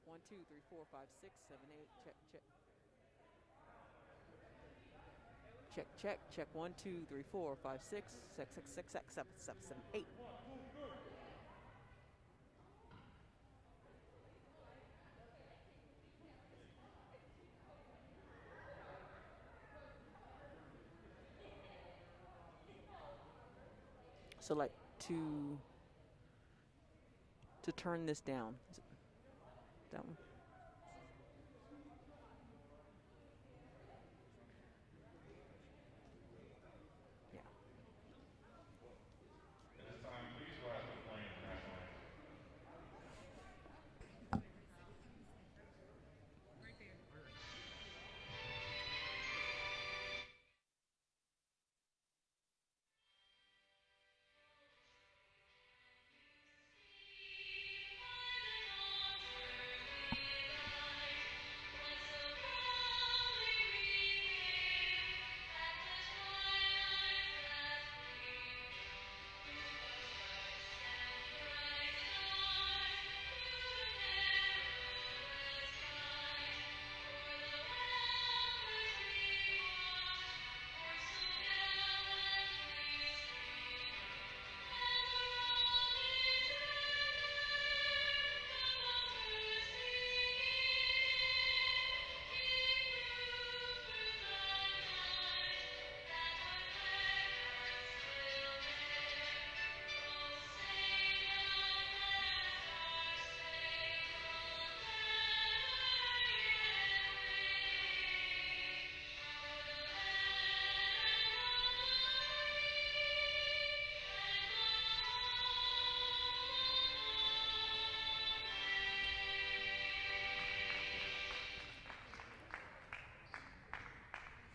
1, 2, 3, 4, 5, 6, 7, 8. Check, check. Check, check, check. 1, 2, 3, 4, 5, 6, 6, 6, 6, 6, 7, 7, 7, 8. So like to turn this down. Is it that one? Yeah. At this time, please rise for playing the national anthem.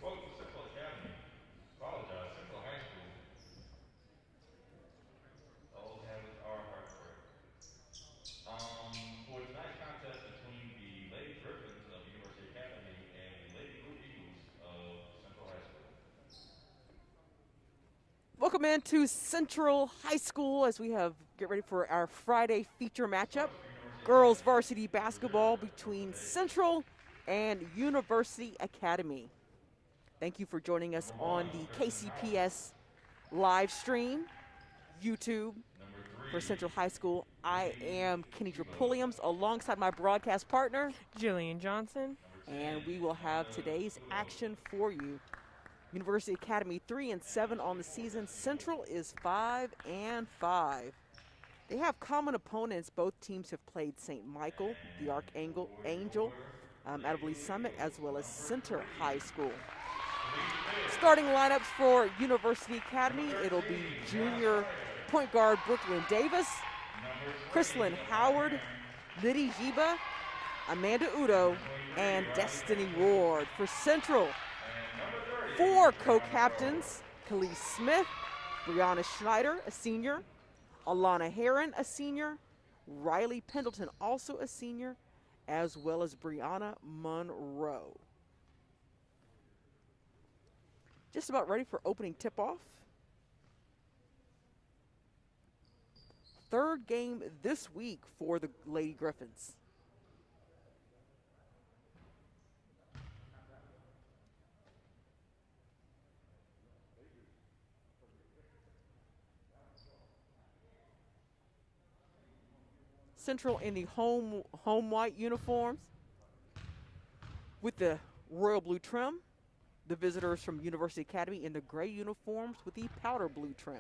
Welcome to Central Academy. Apologize, Central High School. Old habits are hard to break. For tonight's contest between the Lady Griffins of University Academy and the Lady Blue Eagles of Central High School. Welcome into Central High School as we get ready for our Friday feature matchup. First, for University Girls Academy. varsity basketball between Central and University Academy. Thank you for joining us Number on one, the Kristen Howard. KCPS live stream, YouTube Number for 3, Central High School. I Whitney am Kenydra Chuba. Pulliams alongside my broadcast partner, Jillian Johnson. Number 10, and we will have Shonda today's Kulo. action for you. University Academy 3-7 on the season. Central is 5-5. They have common opponents. Both teams have played St. Michael, the Archangel out of Lee Summit, as well as Center High School. Starting lineups for University Academy, it'll be junior point guard Brooklyn Davis, Chrislyn Howard, Liddy Jiba, Amanda Udo, and Destiny Ward. For Central, 4 co-captains: Khalees Smith, Brianna Schneider, a senior, Alana Heron, a senior, Riley Pendleton, also a senior, as well as Brianna Monroe. Just about ready for opening tip-off. Third game this week for the Lady Griffins. Central in the home white uniforms with the royal blue trim. The visitors from University Academy in the gray uniforms with the powder blue trim.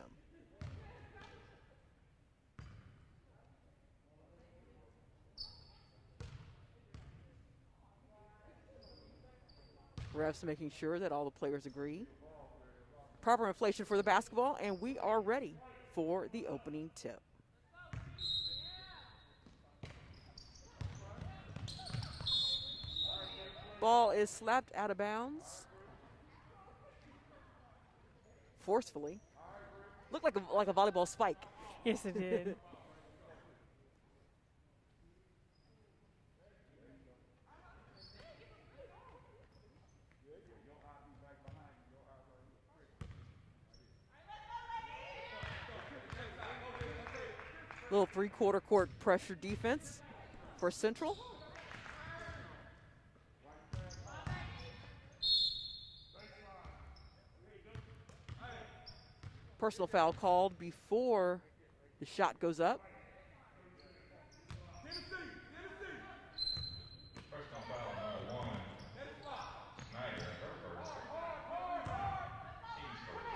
Refs making sure that all the players agree. Proper inflation for the basketball, and we are ready for the opening tip. Ball is slapped out of bounds. Forcefully. Looked like a volleyball spike. Yes, it did. Little three-quarter court pressure defense for Central. Personal foul called before the shot goes up. Personal foul number 1. Snyder, her first. Team's first.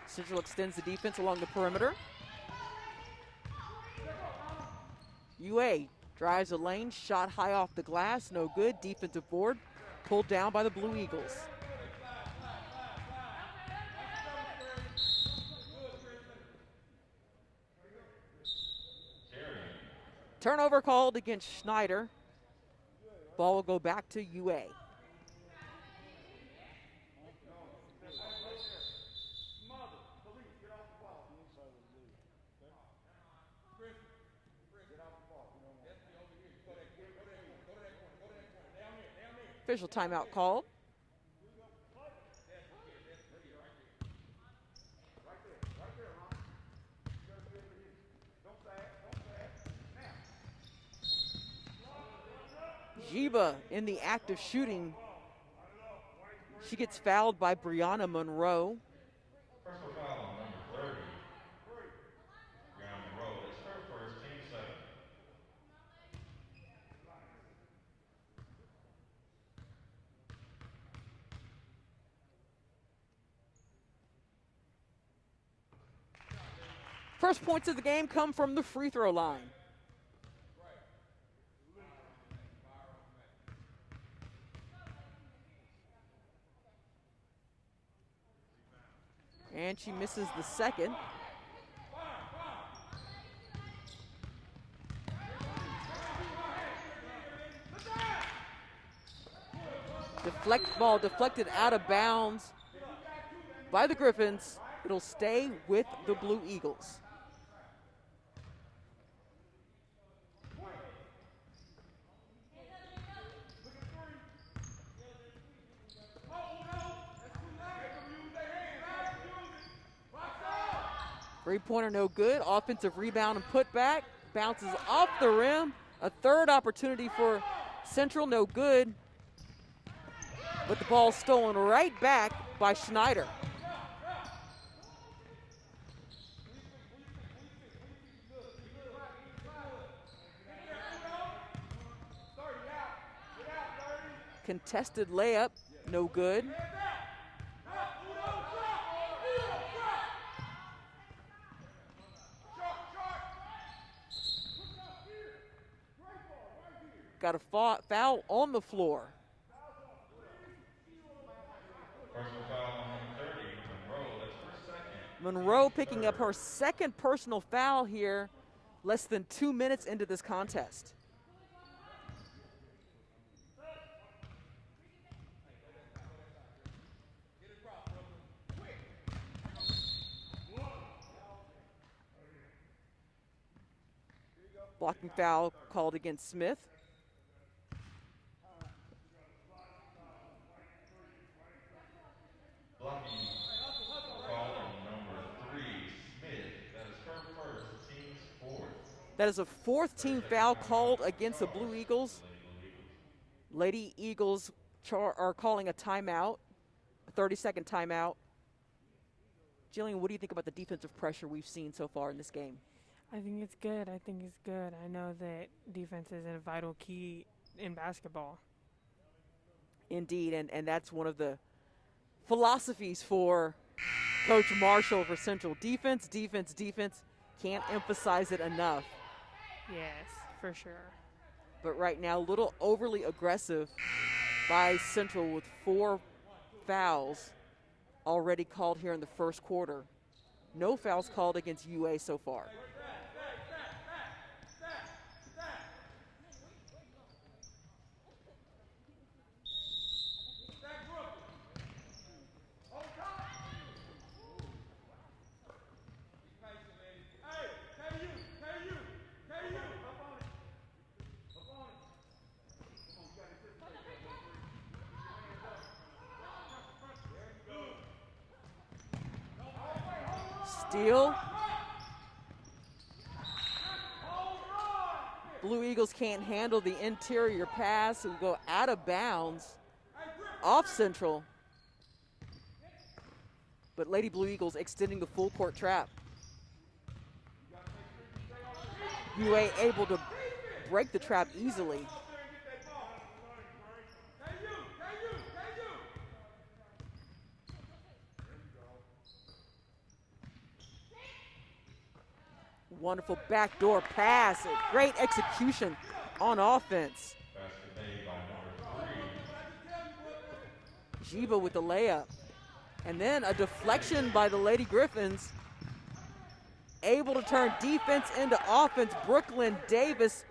Central extends the defense along the perimeter. UA drives a lane, shot high off the glass, no good. Defensive board pulled down by the Blue Eagles. Turnover called against Schneider. Ball will go back to UA. Official timeout called. Jiba in the act of shooting. She gets fouled by Brianna Monroe. Personal foul on number 30. Brianna Monroe. That's her first, team 7. First points of the game come from the free throw line. And she misses the second. Ball deflected out of bounds by the Griffins. It'll stay with the Blue Eagles. Three-pointer no good. Offensive rebound and putback. Bounces off the rim. A third opportunity for Central, no good. But the ball stolen right back by Schneider. Contested layup, no good. Got a foul on the floor. Personal foul on number 30, Monroe. That's her second. Monroe picking up her second personal foul here, less than 2 minutes into this contest. Blocking foul called against Smith. Blocking foul on number 3, Smith. That is her first, team's 4th. That is a fourth team foul called against the Blue Eagles. Lady Eagles are calling a timeout, a 30-second timeout. Jillian, what do you think about the defensive pressure we've seen so far in this game? I think it's good. I know that defense is a vital key in basketball. Indeed, and that's one of the philosophies for Coach Marshall for Central. Defense, defense, defense. Can't emphasize it enough. Yes, for sure. But right now, a little overly aggressive by Central with 4 fouls already called here in the first quarter. No fouls called against UA so far. Steal Blue Eagles can't handle the interior pass. It will go out of bounds off Central. But Lady Blue Eagles extending the full court trap. UA able to break the trap easily. Wonderful backdoor pass. Great execution on offense. Basket made by number 3. Jiva with the layup. And then a deflection by the Lady Griffins. Able to turn defense into offense. Brooklyn Davis,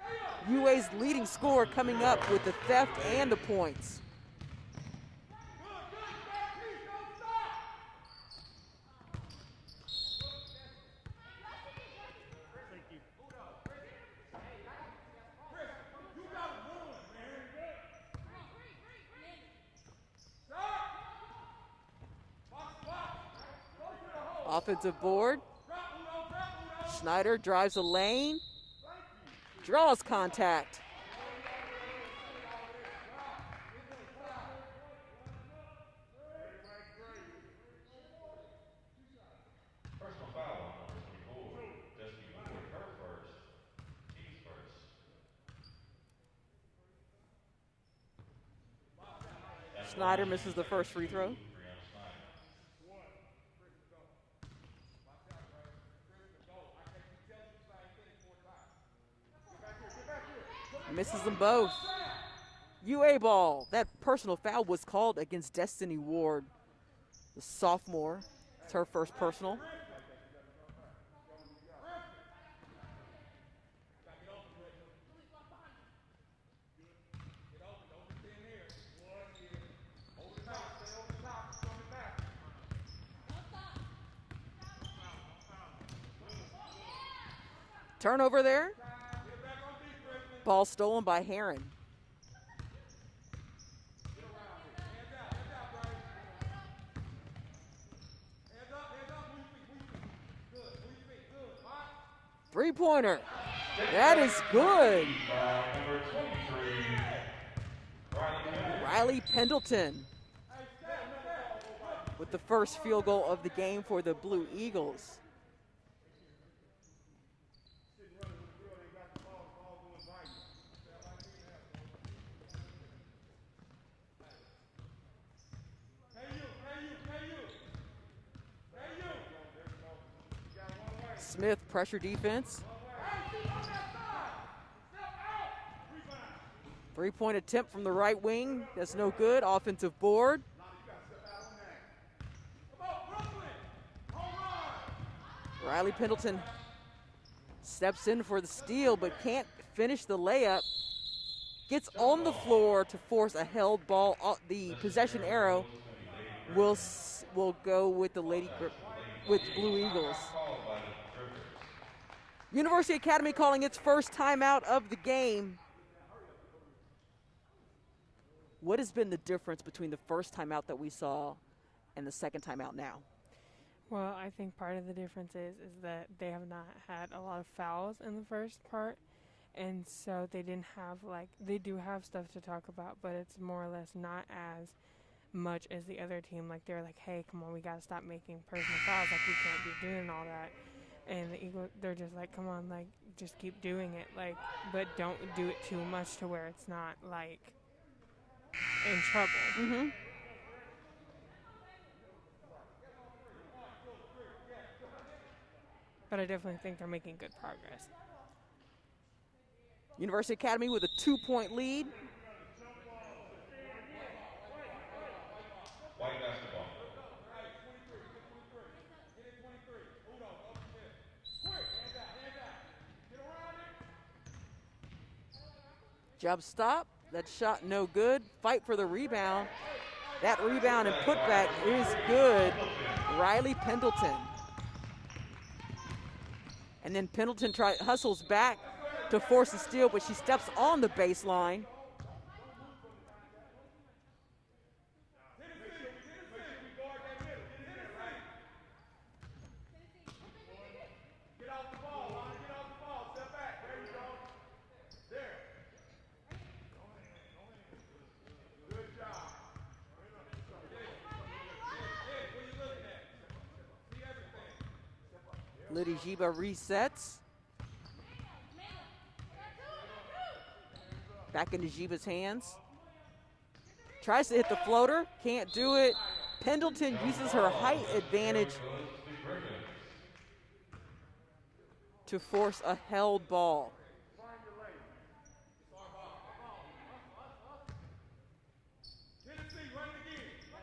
UA's leading scorer, coming up with the theft and the points. Offensive board. Schneider drives the lane, draws contact. Personal foul on number 24. Destiny Ward, her first. Team's first. Schneider misses the first free throw. Misses them both. UA ball. That personal foul was called against Destiny Ward, the sophomore. It's her first personal. Turnover there. Ball stolen by Heron. Three-pointer. That is good. Number 23, Riley Pendleton with the first field goal of the game for the Blue Eagles. Smith, pressure defense. Three-point attempt from the right wing. That's no good. Offensive board. Riley Pendleton steps in for the steal, but can't finish the layup. Gets on the floor to force a held ball. The possession arrow will go with the with Blue Eagles. University Academy calling its first timeout of the game. What has been the difference between the first timeout that we saw and the second timeout now? Well, I think part of the difference is that they have not had a lot of fouls in the first part, and so they didn't have, they do have stuff to talk about, but it's more or less not as much as the other team. They're like, hey, come on, we got to stop making personal fouls. We can't be doing all that. And the Eagles, they're just like, come on, just keep doing it. But don't do it too much to where it's not, in trouble. Mm-hmm. But I definitely think they're making good progress. University Academy with a 2-point lead. white basketball. Jump stop. That shot no good. Fight for the rebound. That rebound and putback is good. Riley Pendleton. And then Pendleton hustles back to force the steal, but she steps on the baseline. Lydia Jiba resets. Back into Jiba's hands. Tries to hit the floater, can't do it. Pendleton uses her height advantage to force a held ball.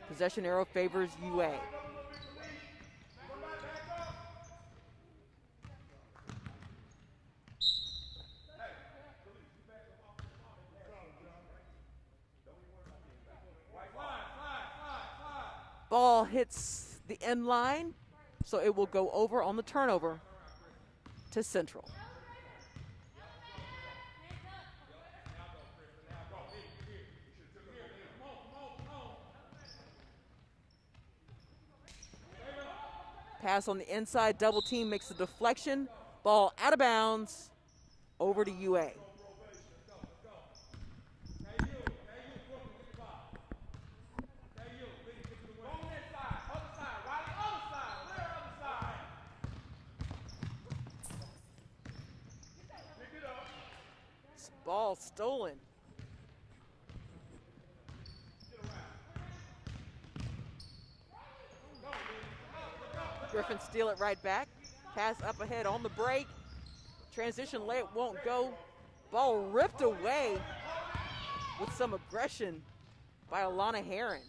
Possession arrow favors UA. Ball hits the end line, so it will go over on the turnover to Central. Pass on the inside, double team makes a deflection. Ball out of bounds, over to UA. Ball stolen. Griffin steal it right back. Pass up ahead on the break. Transition layup won't go. Ball ripped away with some aggression by Alana Herron.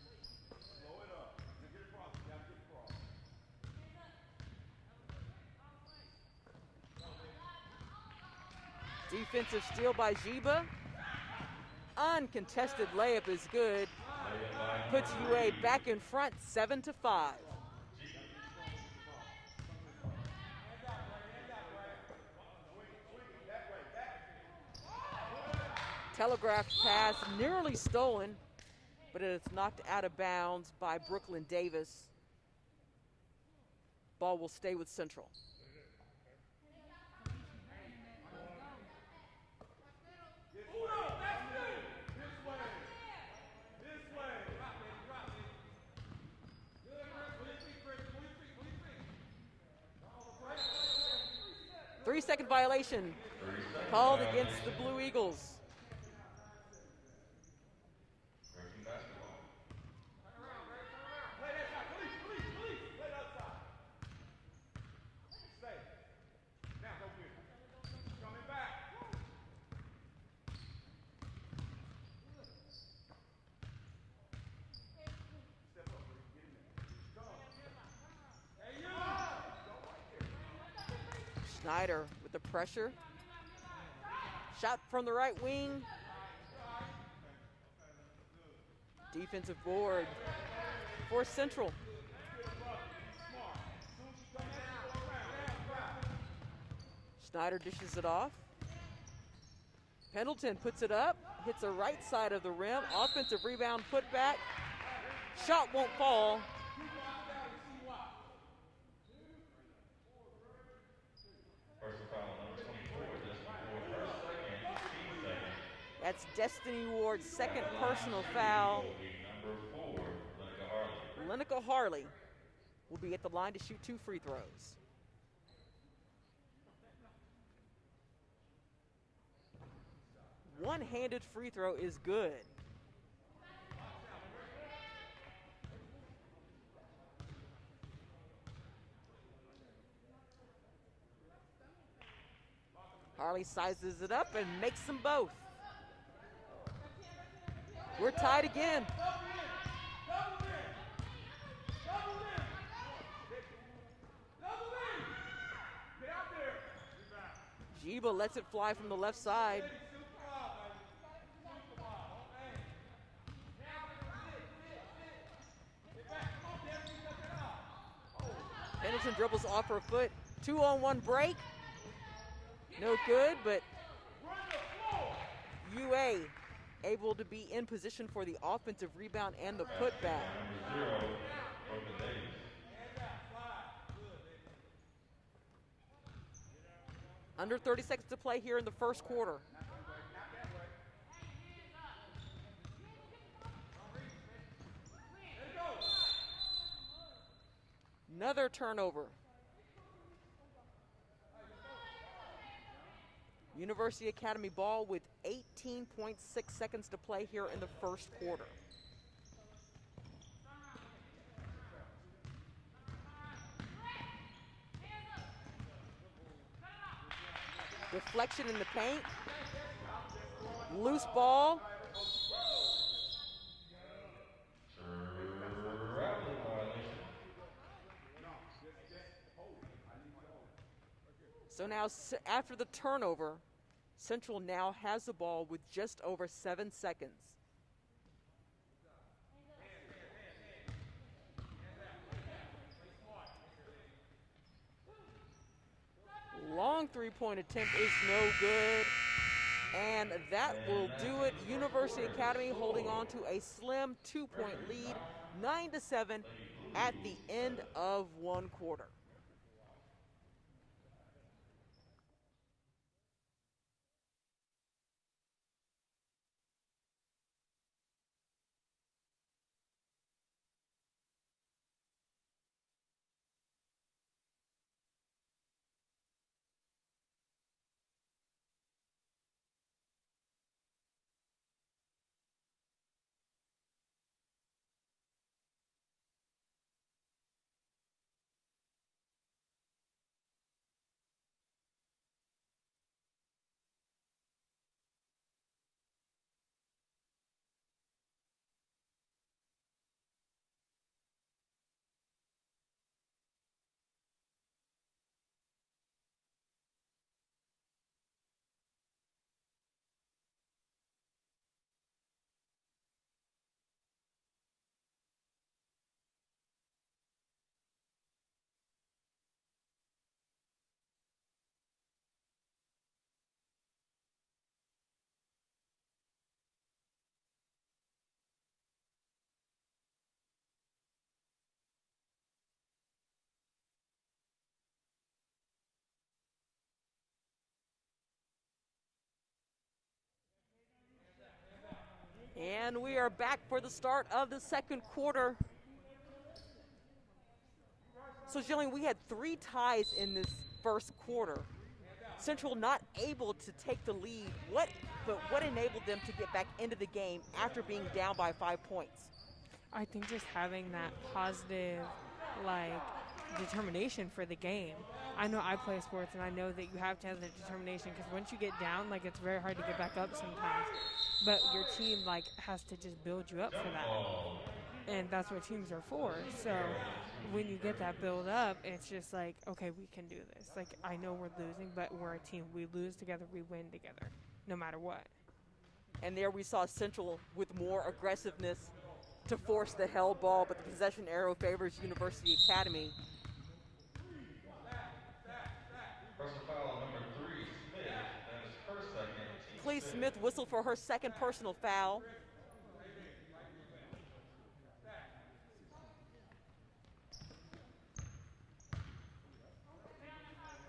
Defensive steal by Jiba. Uncontested layup is good. Puts UA back in front, 7-5. Telegraphed pass, nearly stolen, but it's knocked out of bounds by Brooklyn Davis. Ball will stay with Central. Three-second violation called against the Blue Eagles. Schneider with the pressure. Shot from the right wing. Defensive board for Central. Schneider dishes it off. Pendleton puts it up, hits the right side of the rim. Offensive rebound, put back. Shot won't fall. That's Destiny Ward's second personal foul. Lenica Harley will be at the line to shoot 2 free throws. One-handed free throw is good. Harley sizes it up and makes them both. We're tied again. Jiba lets it fly from the left side. Pendleton dribbles off her foot. 2-on-1 break. No good, but UA able to be in position for the offensive rebound and the putback. Under 30 seconds to play here in the first quarter. Another turnover. University Academy ball with 18.6 seconds to play here in the first quarter. Deflection in the paint. Loose ball. So now after the turnover, Central now has the ball with just over 7 seconds. Long three-point attempt is no good. And that will do it. University Academy holding on to a slim 2-point lead, 9-7 at the end of one quarter. And we are back for the start of the second quarter. So, Jillian, we had 3 ties in this first quarter. Central not able to take the lead. What enabled them to get back into the game after being down by 5 points? I think just having that positive, determination for the game. I know I play sports, and I know that you have to have the determination, because once you get down, it's very hard to get back up sometimes. But your team, has to just build you up for that. And that's what teams are for. So when you get that build up, it's just okay, we can do this. I know we're losing, but we're a team. We lose together, we win together, no matter what. And there we saw Central with more aggressiveness to force the held ball, but the possession arrow favors University Academy. Personal foul on number 3, Smith. That is her second. Clee Smith whistled for her second personal foul.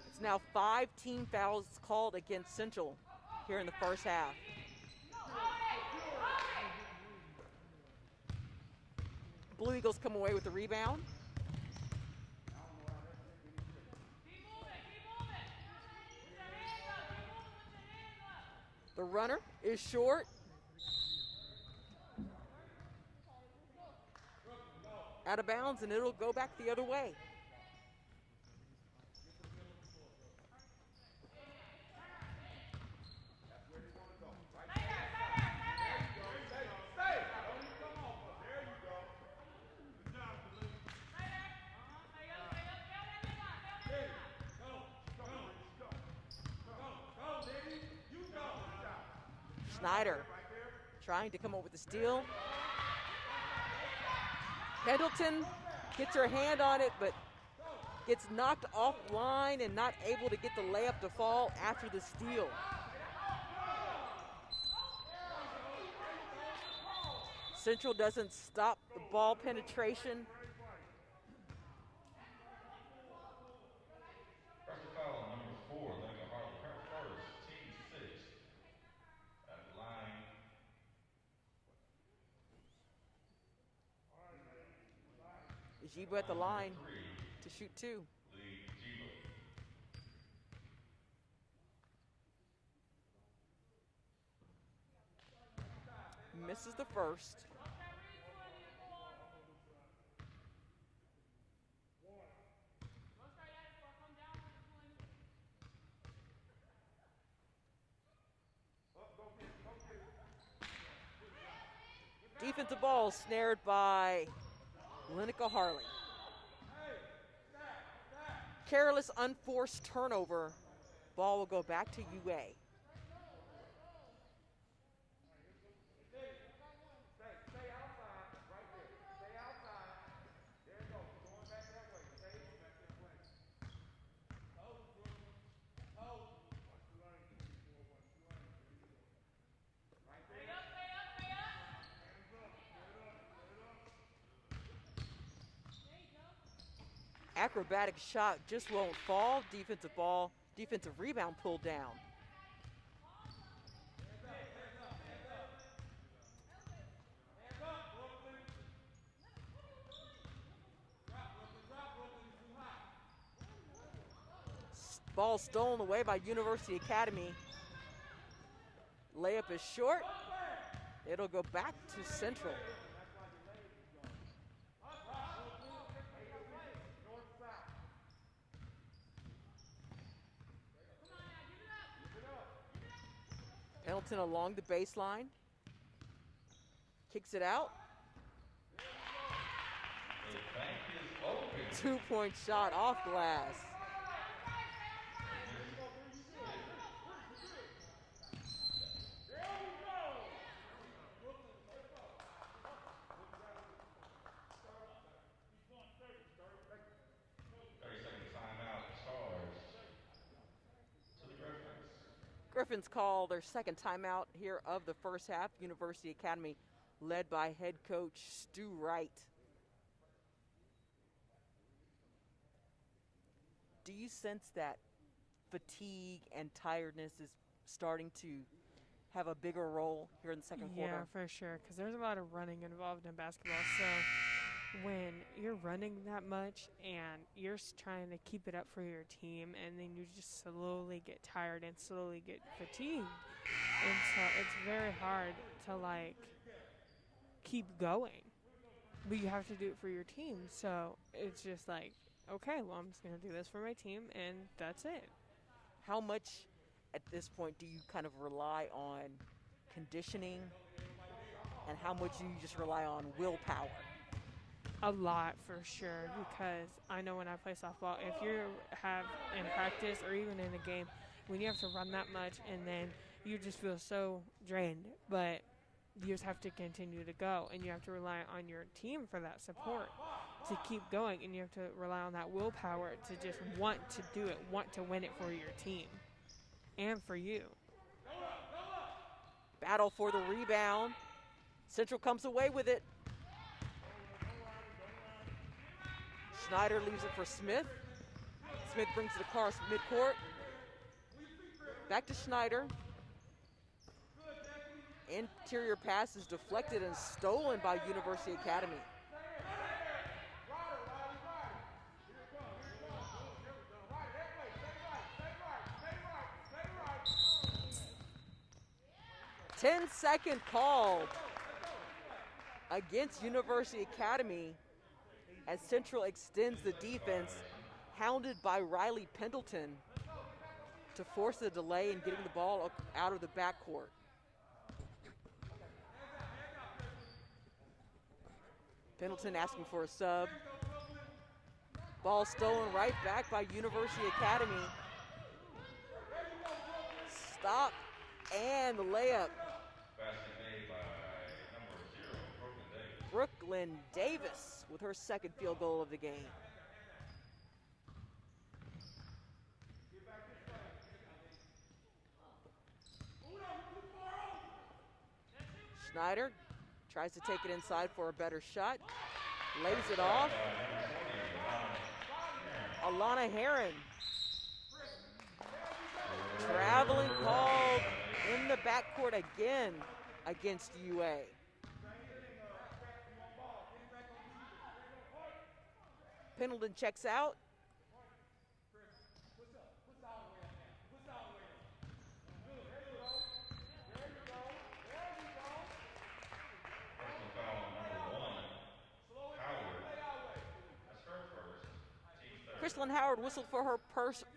It's now 5 team fouls called against Central here in the first half. Blue Eagles come away with the rebound. The runner is short. Out of bounds, and it'll go back the other way. Schneider trying to come up with the steal. Pendleton gets her hand on it, but gets knocked offline and not able to get the layup to fall after the steal. Central doesn't stop the ball penetration. Personal foul on number 4, Lincoln Harley. Her first, team 6. At the line. Jiba at the line to shoot 2. Lead Jiba. misses the first. Defensive ball snared by Lineca Harley. Careless, unforced turnover. Ball will go back to UA. Acrobatic shot just won't fall. Defensive ball, defensive rebound pulled down. Ball stolen away by University Academy. Layup is short. It'll go back to Central. Pendleton along the baseline. Kicks it out. The bank is open. 2-point shot off glass. Griffins call their second timeout here of the first half. University Academy led by head coach Stu Wright. Do you sense that fatigue and tiredness is starting to have a bigger role here in the second quarter? Yeah, for sure, because there's a lot of running involved in basketball. So when you're running that much and you're trying to keep it up for your team, and then you just slowly get tired and slowly get fatigued, and so it's very hard to like keep going, but you have to do it for your team. So it's just like, okay, well, I'm just gonna do this for my team, and that's it. How much at this point do you kind of rely on conditioning, and how much do you just rely on willpower? A lot, for sure, because I know when I play softball, if you have in practice or even in a game, when you have to run that much and then you just feel so drained, but you just have to continue to go, and you have to rely on your team for that support to keep going, and you have to rely on that willpower to just want to do it, want to win it for your team and for you. Battle for the rebound. Central comes away with it. Schneider leaves it for Smith. Smith brings it across midcourt. Back to Schneider. Interior pass is deflected and stolen by University Academy. Ten-second call against University Academy as Central extends the defense, hounded by Riley Pendleton to force the delay in getting the ball out of the backcourt. Pendleton asking for a sub. Ball stolen right back by University Academy. Stop and the layup. Basket made by number 0, Brooklyn Davis. Brooklyn Davis with her second field goal of the game. Schneider tries to take it inside for a better shot. Lays it off. Alana Heron. Traveling called in the backcourt again against UA. Pendleton checks out. Gracelyn Howard whistled for her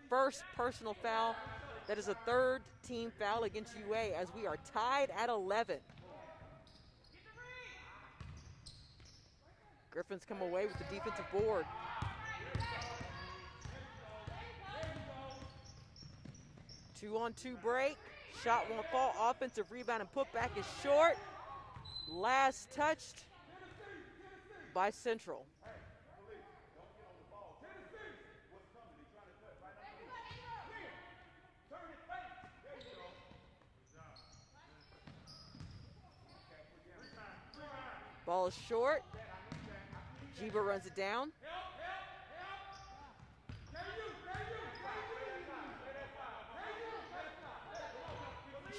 first personal foul. That is a third team foul against UA as we are tied at 11. Griffins come away with the defensive board. Two-on-two break. Shot won't fall. Offensive rebound and putback is short. Last touched by Central. Ball is short. Jiba runs it down.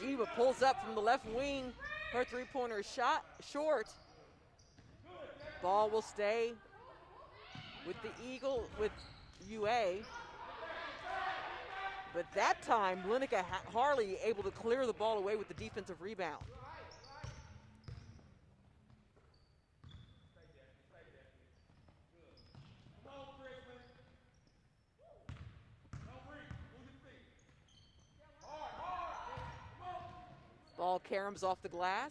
Jiba pulls up from the left wing. Her three-pointer is shot short. Ball will stay with with UA. But that time, Lineker Harley able to clear the ball away with the defensive rebound. Ball caroms off the glass.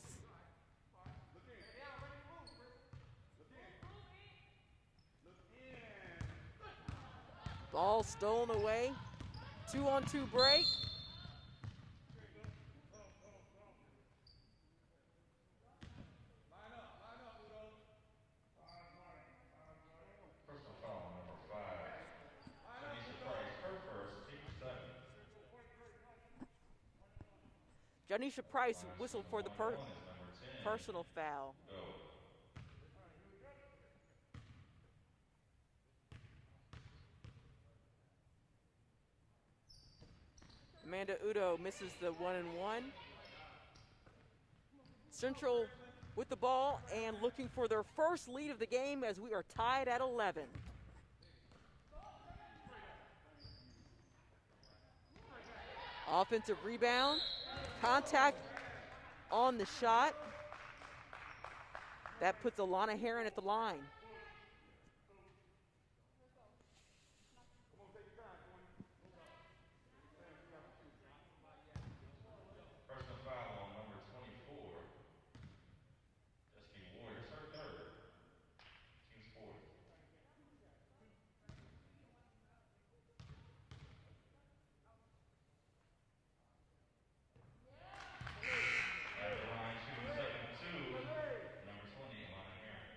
Ball stolen away. Two-on-two break. Personal foul on number 5. Janisha Price, her first, team second. Janisha Price whistled for the Number 1 is number 10. personal foul. Go. Amanda Udo misses the 1-and-1. Central with the ball and looking for their first lead of the game as we are tied at 11. Offensive rebound, contact on the shot. That puts Alana Heron at the line. Personal foul on number 24. Destiny Warriors, her third. Team's fourth. At the line, shooting second two, number 20, Alana Heron.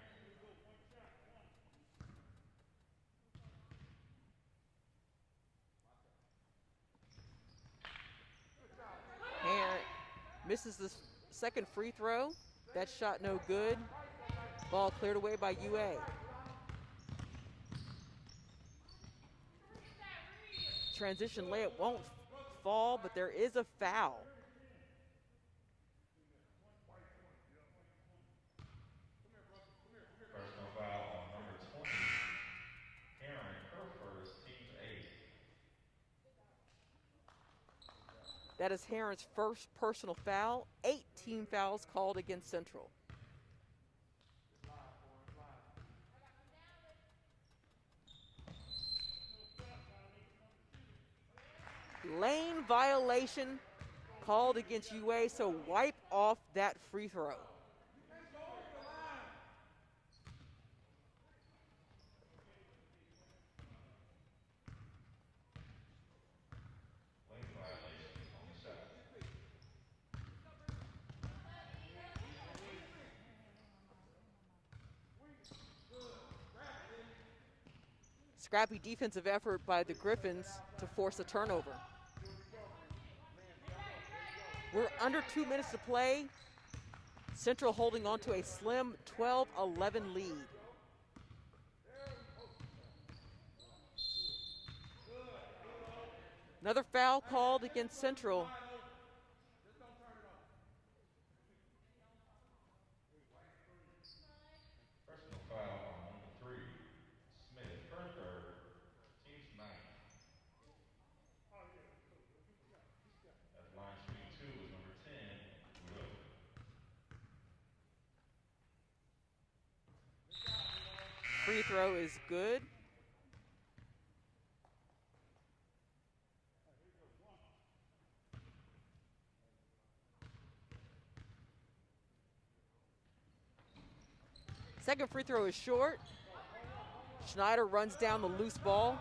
Heron misses the second free throw. That shot no good. Ball cleared away by UA. Transition layup won't fall, but there is a foul. Personal foul on number 20. Heron, her first, team's eighth. That is Heron's first personal foul. 8 team fouls called against Central. Lane violation called against UA, so wipe off that free throw. Lane violation on the shot. Scrappy defensive effort by the Griffins to force a turnover. We're under 2 minutes to play. Central holding on to a slim 12-11 lead. Another foul called against Central. Personal foul on number 3. Smith, her third, team's ninth. At the line, shooting 2 is number 10, Udo. Free throw is good. Second free throw is short. Schneider runs down the loose ball.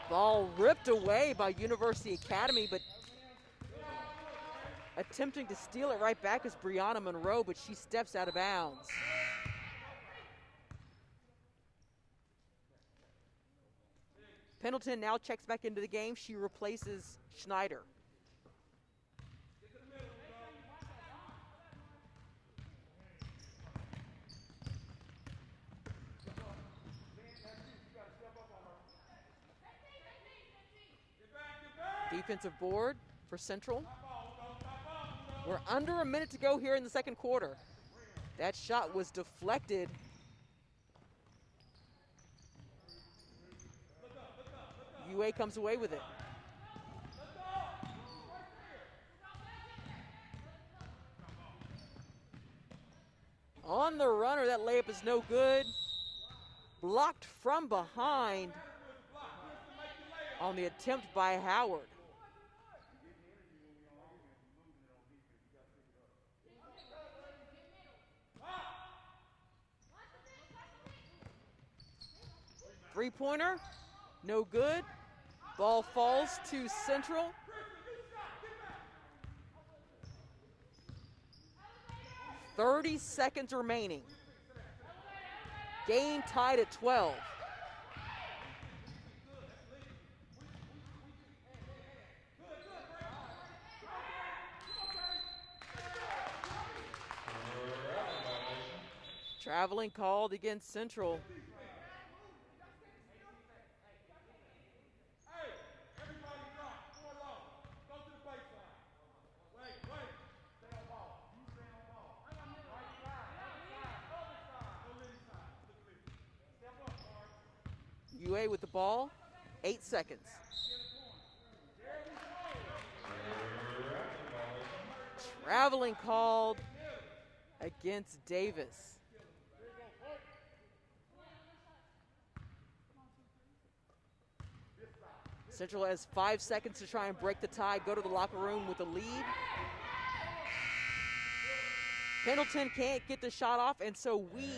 Ball ripped away by University Academy, but attempting to steal it right back is Brianna Monroe, but she steps out of bounds. Pendleton now checks back into the game. She replaces Schneider. Defensive board for Central. We're under a minute to go here in the second quarter. That shot was deflected. UA comes away with it. On the runner, that layup is no good. Blocked from behind on the attempt by Howard. Three-pointer, no good. Ball falls to Central. .30 seconds remaining. Game tied at 12. Traveling called against Central. UA with the ball, 8 seconds. Traveling called against Davis. Central has 5 seconds to try and break the tie, go to the locker room with a lead. Pendleton can't get the shot off, and so we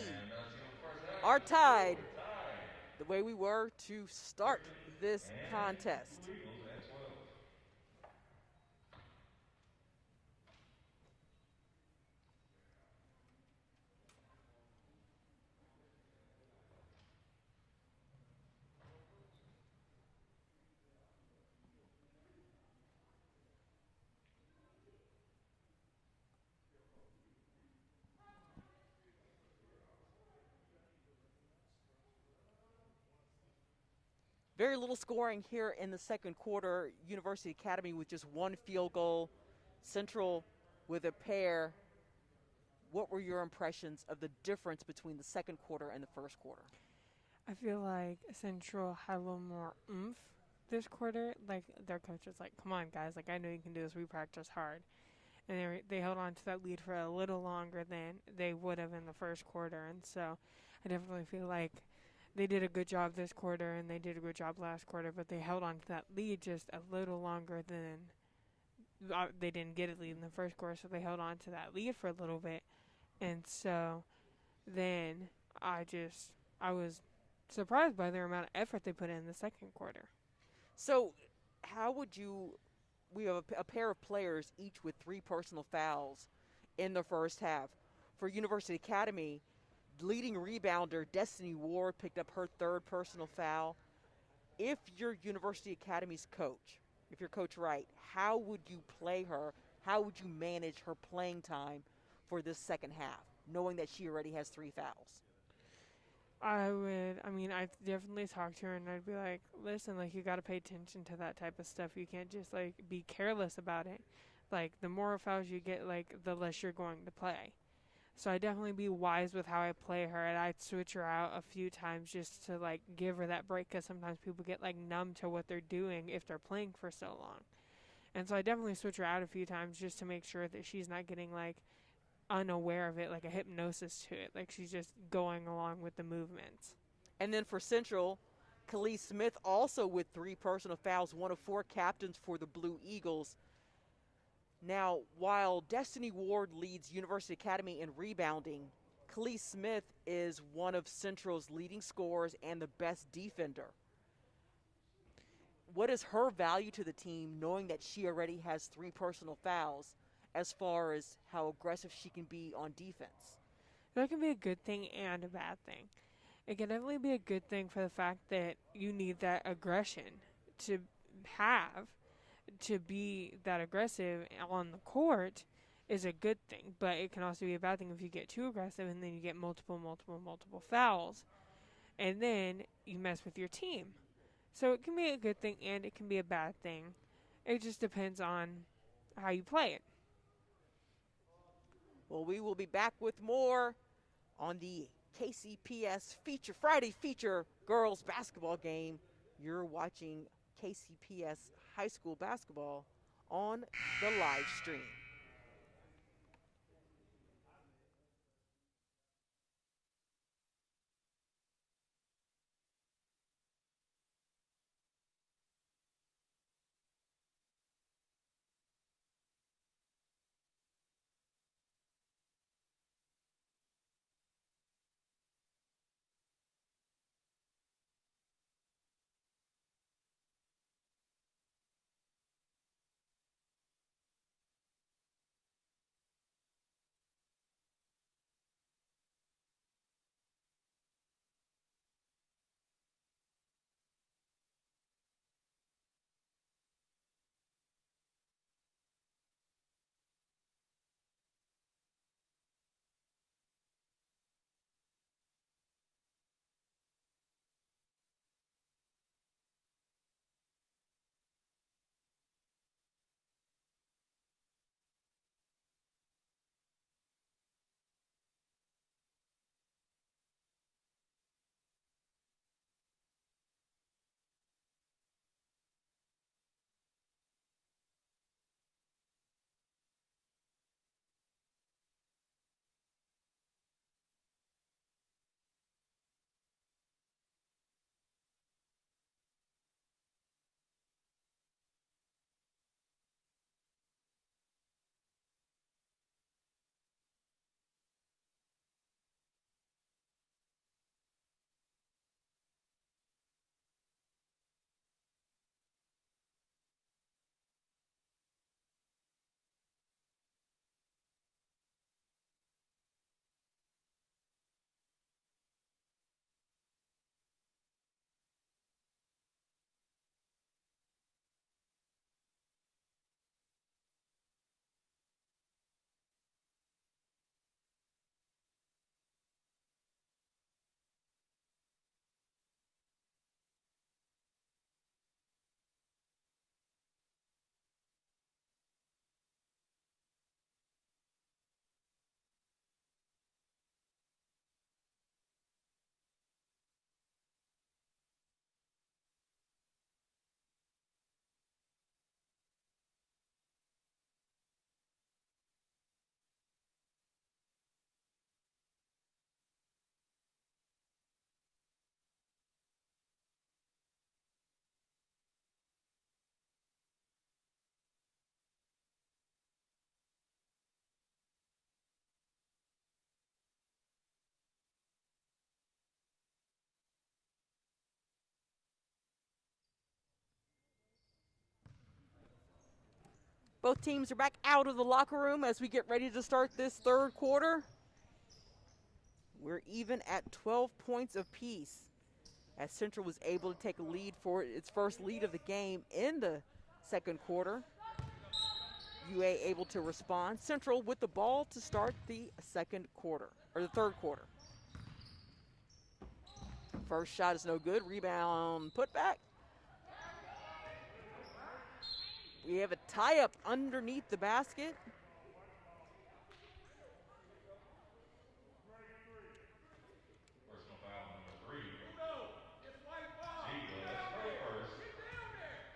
are tied the way we were to start this contest. Very little scoring here in the second quarter. University Academy with just 1 field goal. Central with a pair. What were your impressions of the difference between the second quarter and the first quarter? I feel like Central had a little more oomph this quarter. Like, their coach was like, come on, guys. Like, I know you can do this. We practice hard. And they held on to that lead for a little longer than they would have in the first quarter. And so I definitely feel like they did a good job this quarter, and they did a good job last quarter, but they held on to that lead just a little longer than they didn't get a lead in the first quarter, so they held on to that lead for a little bit. And so then I was surprised by the amount of effort they put in the second quarter. So how would you, we have a pair of players each with 3 personal fouls in the first half. For University Academy, leading rebounder Destiny Ward picked up her 3rd personal foul. If you're University Academy's coach, if you're Coach Wright, how would you play her? How would you manage her playing time for this second half, knowing that she already has 3 fouls? I'd definitely talk to her, and I'd be like, listen, like, you got to pay attention to that type of stuff. You can't just, like, be careless about it. Like, the more fouls you get, like, the less you're going to play. So I'd definitely be wise with how I play her, and I'd switch her out a few times just to, like, give her that break, because sometimes people get, like, numb to what they're doing if they're playing for so long. And so I definitely switch her out a few times just to make sure that she's not getting, like, unaware of it, like a hypnosis to it. Like she's just going along with the movements. And then for Central, Khalees Smith also with 3 personal fouls, one of 4 captains for the Blue Eagles. Now, while Destiny Ward leads University Academy in rebounding, Khalees Smith is one of Central's leading scorers and the best defender. What is her value to the team, knowing that she already has 3 personal fouls, as far as how aggressive she can be on defense? That can be a good thing and a bad thing. It can definitely be a good thing for the fact that you need that aggression to have, to be that aggressive on the court is a good thing. But it can also be a bad thing if you get too aggressive and then you get multiple fouls. And then you mess with your team. So it can be a good thing and it can be a bad thing. It just depends on how you play it. Well, we will be back with more on the KCPS Friday feature girls basketball game. You're watching KCPS High School basketball on the live stream. Both teams are back out of the locker room as we get ready to start this third quarter. We're even at 12 points apiece as Central was able to take a lead for its first lead of the game in the second quarter. UA able to respond. Central with the ball to start the second quarter, or the third quarter. First shot is no good. Rebound, put back. We have a tie-up underneath the basket. Personal foul number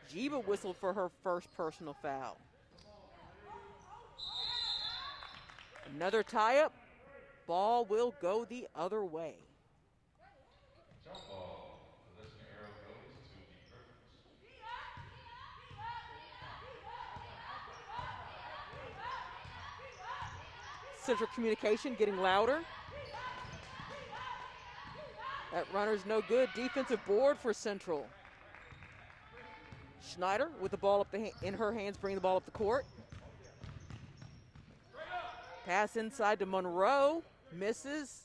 3. Jiba whistled for her first personal foul. Another tie-up. Ball will go the other way. Jump ball. Possession arrow goes to the Griffins. Central communication getting louder. That runner's no good. Defensive board for Central. Schneider with the ball up in her hands, bringing the ball up the court. Pass inside to Monroe. Misses.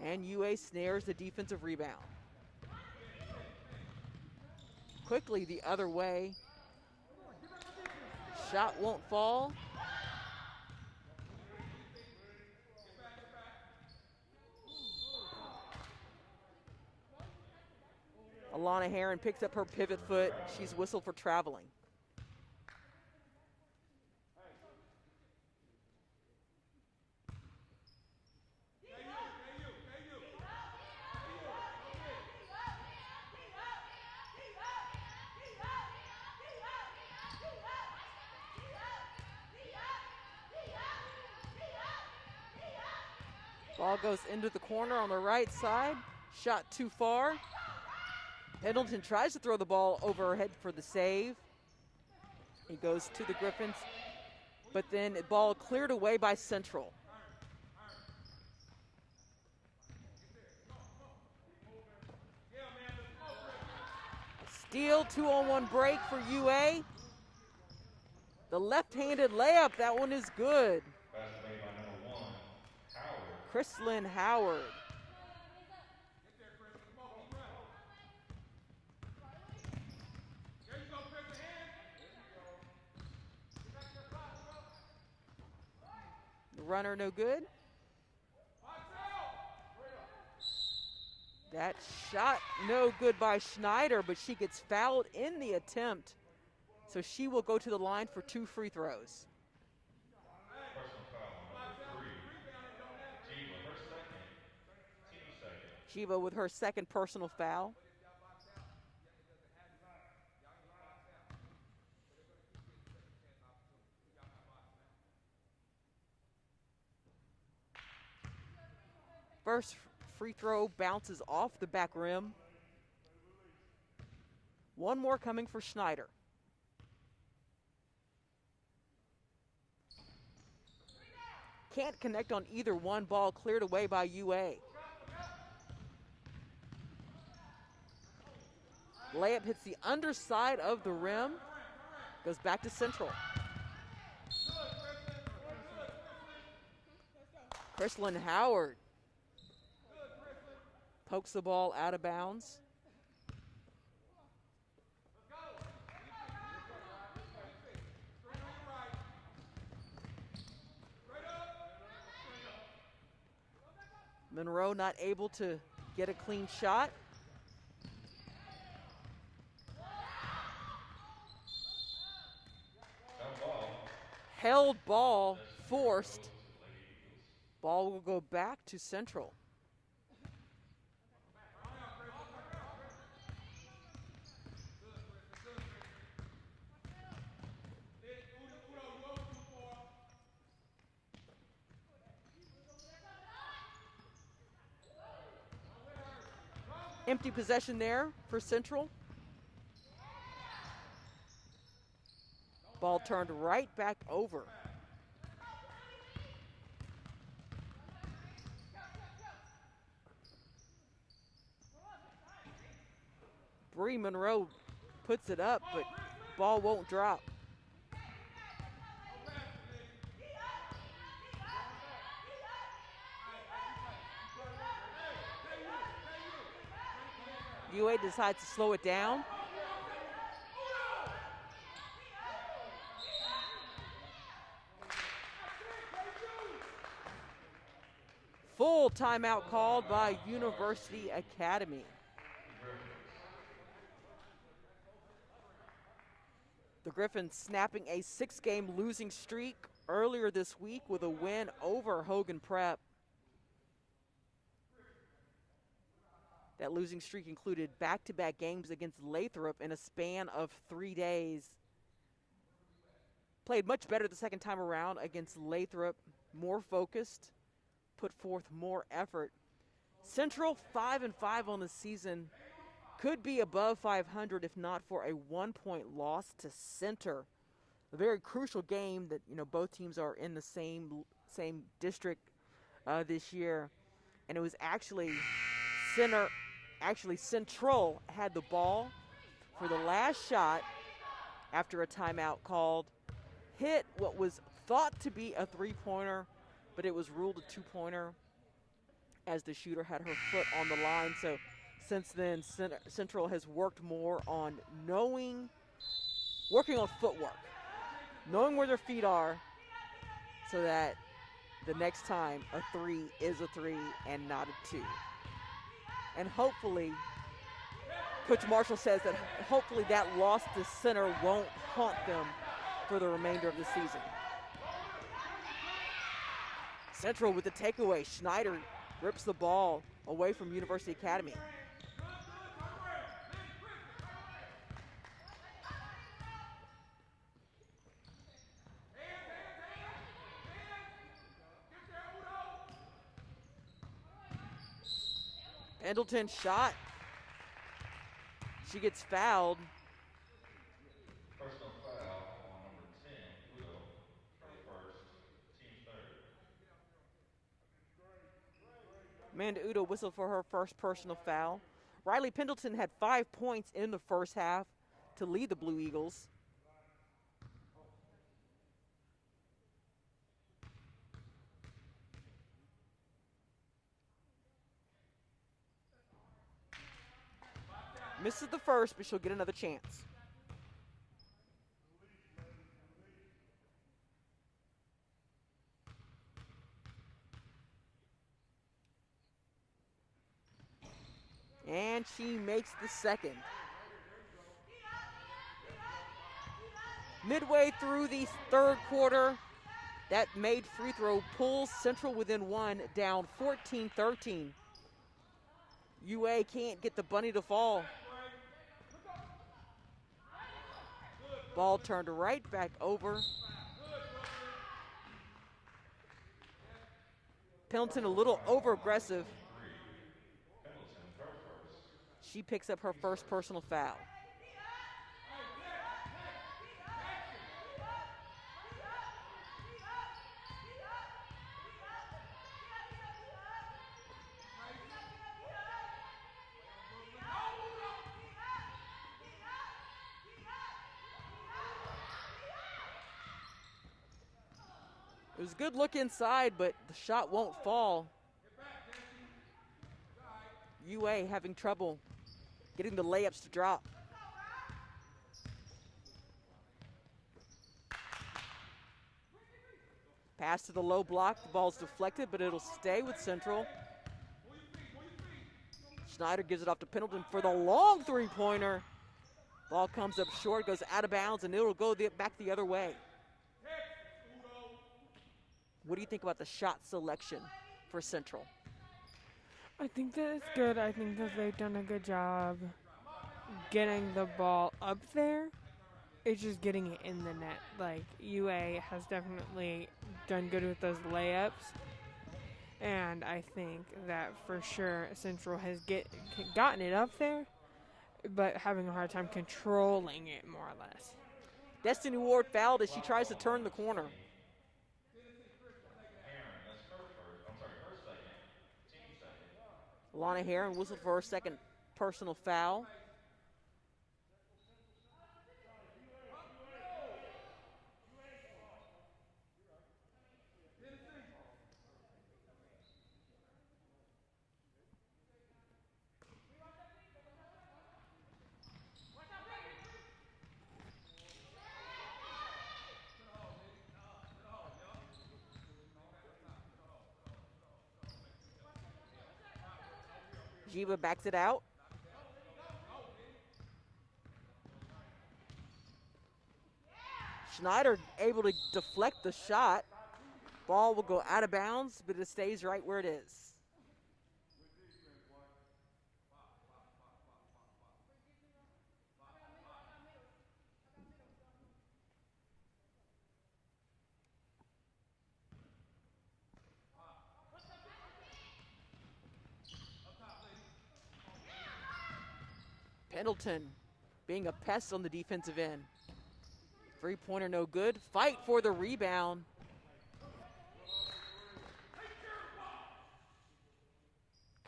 And UA snares the defensive rebound. Quickly the other way. Shot won't fall. Alana Heron picks up her pivot foot. She's whistled for traveling. Ball goes into the corner on the right side. Shot too far. Pendleton tries to throw the ball over her head for the save. He goes to the Griffins, but then the ball cleared away by Central. Steal, 2-on-1 break for UA. The left-handed layup, that one is good. Fast made by number 1, Howard. Chrislyn Howard. Runner no good. That shot no good by Schneider, but she gets fouled in the attempt. So she will go to the line for 2 free throws. Personal foul on number 3. Jiva, her second. Team second. Jiva with her second personal foul. First free throw bounces off the back rim. One more coming for Schneider. Can't connect on either one. Ball cleared away by UA. Layup hits the underside of the rim. Goes back to Central. Chrislyn Howard pokes the ball out of bounds. Monroe not able to get a clean shot. Held ball, forced. Ball will go back to Central. Empty possession there for Central. Ball turned right back over. Bree Monroe puts it up, but ball won't drop. UA decides to slow it down. Full timeout called by University Academy. The Griffins snapping a 6-game losing streak earlier this week with a win over Hogan Prep. That losing streak included back-to-back games against Lathrop in a span of 3 days. played much better the second time around against Lathrop, more focused, put forth more effort. Central 5-5 on the season, could be above 500 if not for a 1-point loss to Center. A very crucial game that, both teams are in the same district this year. And it was actually Central had the ball for the last shot after a timeout called, hit what was thought to be a three-pointer, but it was ruled a two-pointer as the shooter had her foot on the line. So since then, Central has worked more on working on footwork, knowing where their feet are so that the next time a three is a three and not a two. And hopefully, Coach Marshall says that hopefully that loss to Center won't haunt them for the remainder of the season. Central with the takeaway. Schneider rips the ball away from University Academy. Pendleton shot. She gets fouled. Personal foul on number 10, Udo, her first, team third. Amanda Udo whistled for her first personal foul. Riley Pendleton had 5 points in the first half to lead the Blue Eagles. Misses the first, but she'll get another chance. And she makes the second. Midway through the third quarter, that made free throw pulls Central within one, down 14-13. UA can't get the bunny to fall. Ball turned right back over. Pendleton a little over-aggressive. She picks up her first personal foul. It was a good look inside, but the shot won't fall. UA having trouble getting the layups to drop. Pass to the low block, the ball's deflected, but it'll stay with Central. Schneider gives it off to Pendleton for the long three-pointer. Ball comes up short, goes out of bounds, and it'll go back the other way. What do you think about the shot selection for Central? I think that it's good. I think that they've done a good job getting the ball up there. It's just getting it in the net. Like, UA has definitely done good with those layups. And I think that for sure Central has gotten it up there, but having a hard time controlling it more or less. Destiny Ward fouled as she tries to turn the corner. Alana Heron whistled for her second personal foul. Jiva backs it out. Schneider able to deflect the shot. Ball will go out of bounds, but it stays right where it is. Pendleton being a pest on the defensive end. Three-pointer no good. Fight for the rebound.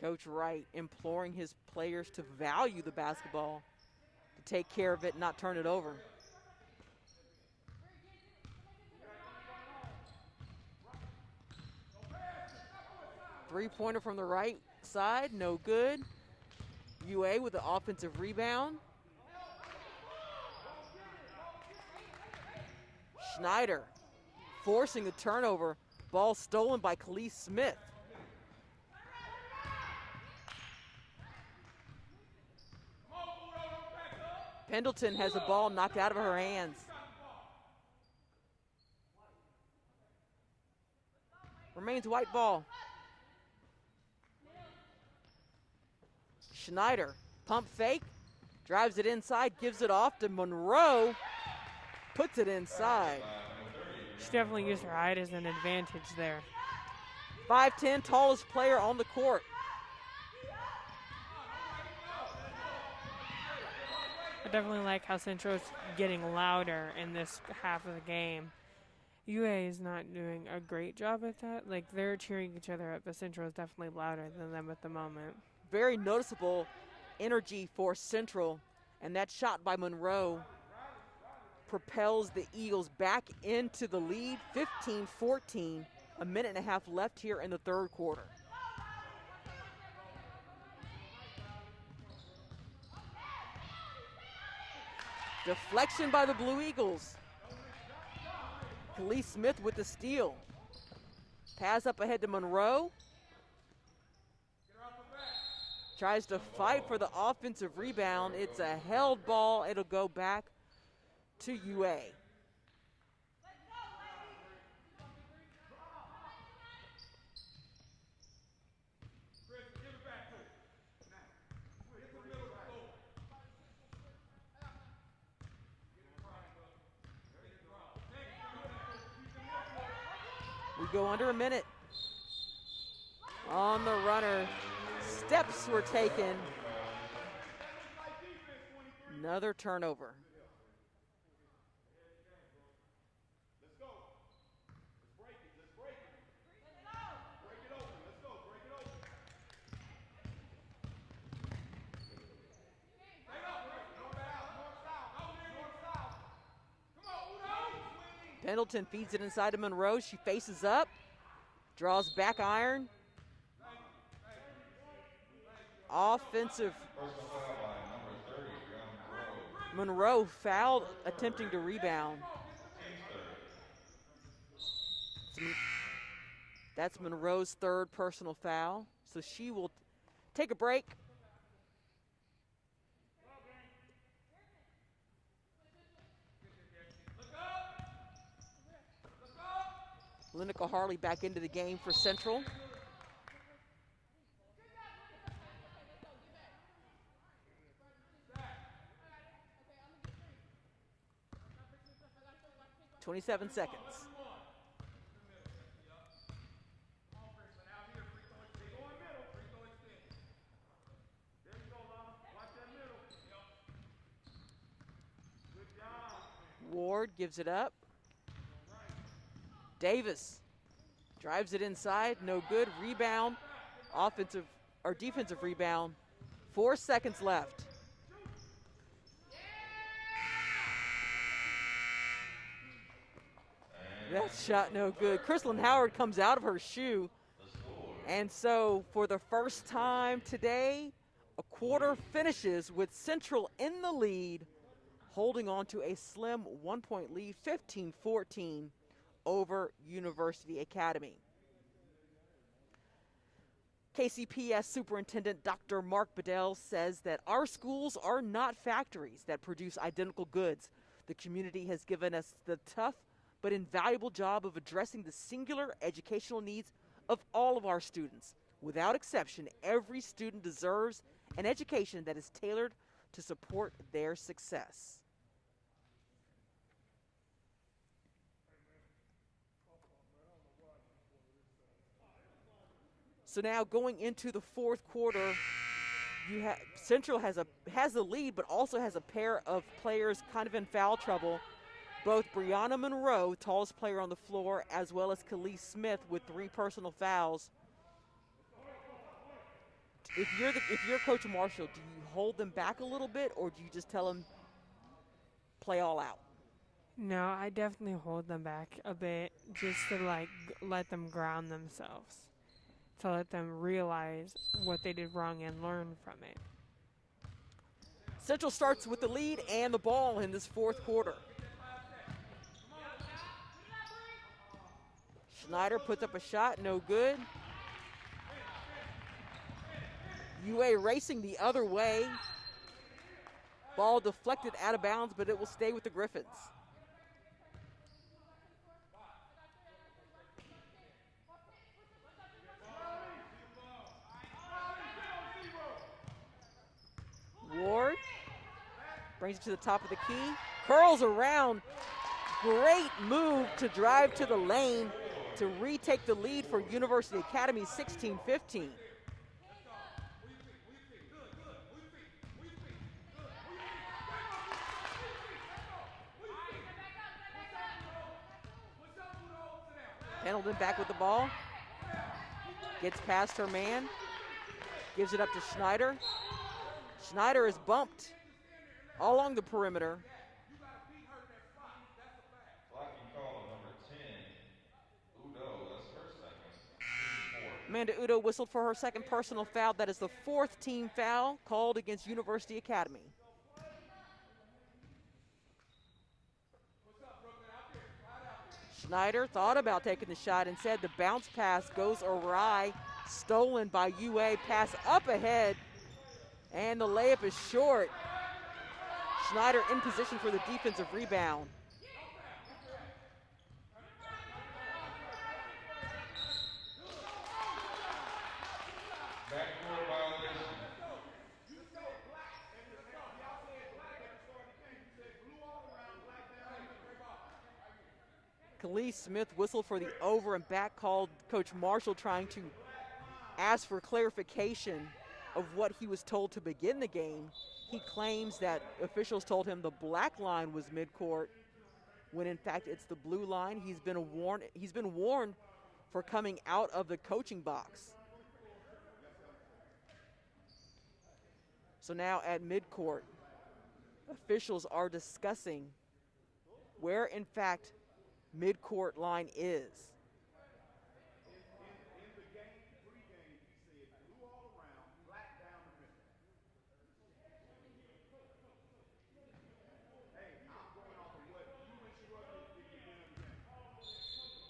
Coach Wright imploring his players to value the basketball, to take care of it, not turn it over. Three-pointer from the right side, no good. UA with the offensive rebound. Schneider forcing the turnover. Ball stolen by Khalees Smith. Pendleton has the ball knocked out of her hands. Remains white ball. Schneider, pump fake, drives it inside, gives it off to Monroe, puts it inside. She definitely used her height as an advantage there. 5'10", tallest player on the court. I definitely like how Central's getting louder in this half of the game. UA is not doing a great job at that. Like, they're cheering each other up, but Central is definitely louder than them at the moment. Very noticeable energy for Central, and that shot by Monroe propels the Eagles back into the lead, 15-14, a minute and a half left here in the third quarter. Deflection by the Blue Eagles. Khalees Smith with the steal. Pass up ahead to Monroe. Tries to fight for the offensive rebound. It's a held ball. It'll go back to UA. We go under a minute. On the runner. Steps were taken. Another turnover. Let's go. Let's break it. Let's break it. Break it open. Let's go. Break it open. Stay up. North south. North south. North south. Come on, Udo. Pendleton feeds it inside to Monroe. She faces up. Draws back iron. Offensive. Monroe fouled, attempting to rebound. That's Monroe's third personal foul, so she will take a break. Lineker Harley back into the game for Central. .27 seconds. Ward gives it up. Davis drives it inside, no good. Rebound, offensive or defensive rebound. 4 seconds left. That shot no good. Chrislyn Howard comes out of her shoe. And so for the first time today, a quarter finishes with Central in the lead, holding on to a slim 1-point lead, 15-14 over University Academy. KCPS Superintendent Dr. Mark Bedell says that our schools are not factories that produce identical goods. The community has given us the tough but invaluable job of addressing the singular educational needs of all of our students. Without exception, every student deserves an education that is tailored to support their success. So now going into the fourth quarter, Central has the lead, but also has a pair of players kind of in foul trouble. Both Brianna Monroe, tallest player on the floor, as well as Khalees Smith with 3 personal fouls. If you're Coach Marshall, do you hold them back a little bit, or do you just tell them play all out? No, I definitely hold them back a bit just to like let them ground themselves, to let them realize what they did wrong and learn from it. Central starts with the lead and the ball in this 4th quarter. Schneider puts up a shot, no good. UA racing the other way. Ball deflected out of bounds, but it will stay with the Griffins. Ward brings it to the top of the key, curls around. Great move to drive to the lane to retake the lead for University Academy, 16-15. Pendleton back with the ball. Gets past her man. Gives it up to Schneider. Schneider is bumped all along the perimeter. Blocking call on number 10, Udo, that's her second. Amanda Udo whistled for her second personal foul. That is the 4th team foul called against University Academy. Schneider thought about taking the shot and said the bounce pass goes awry. Stolen by UA. Pass up ahead. And the layup is short. Schneider in position for the defensive rebound. Backdoor violation. Khalees Smith whistled for the over and back call. Coach Marshall trying to ask for clarification of what he was told to begin the game. He claims that officials told him the black line was midcourt, when in fact it's the blue line. He's been warned for coming out of the coaching box. So now at midcourt, officials are discussing where in fact midcourt line is. In the game, pregame, he said blue all around, black down the middle. Hey, I'm going off of what you instructed at the beginning of the game.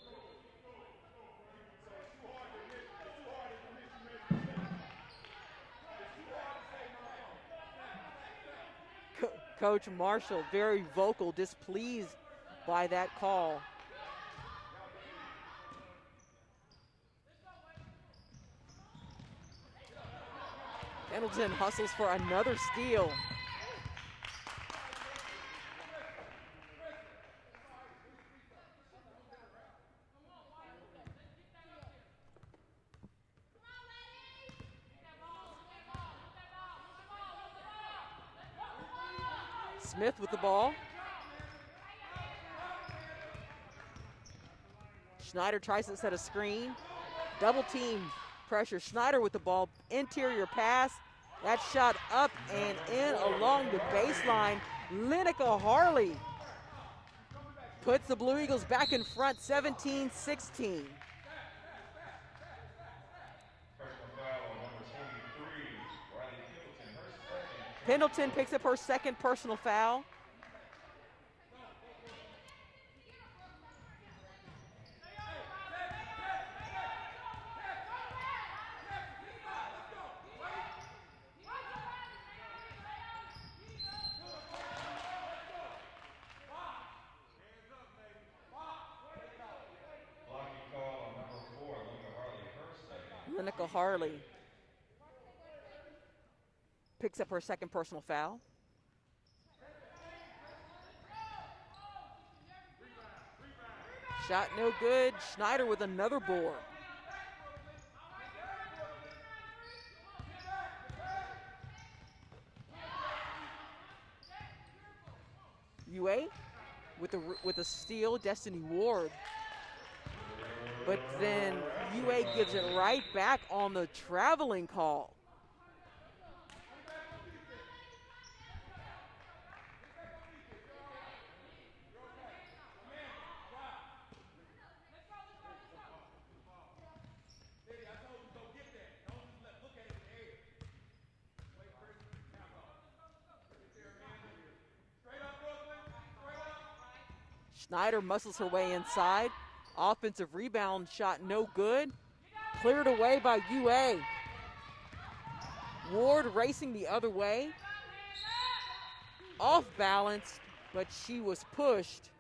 So it's too hard to miss. It's too hard to miss. It's too hard to say no. Coach Marshall very vocal, displeased by that call. Pendleton hustles for another steal. Smith with the ball. Schneider tries to set a screen. Double team pressure. Schneider with the ball. Interior pass. That shot up and in along the baseline. Lineker Harley puts the Blue Eagles back in front, 17-16. Personal foul on number 23, Riley Pendleton, her second. Pendleton picks up her second personal foul. Blocking call on number 4, Luca Harley, her second. Lineker Harley picks up her second personal foul. Shot no good. Schneider with another board. UA with a steal, Destiny Ward. But then UA gives it right back on the traveling call. Schneider muscles her way inside. Offensive rebound shot no good. Cleared away by UA. Ward racing the other way. Off balance, but she was pushed.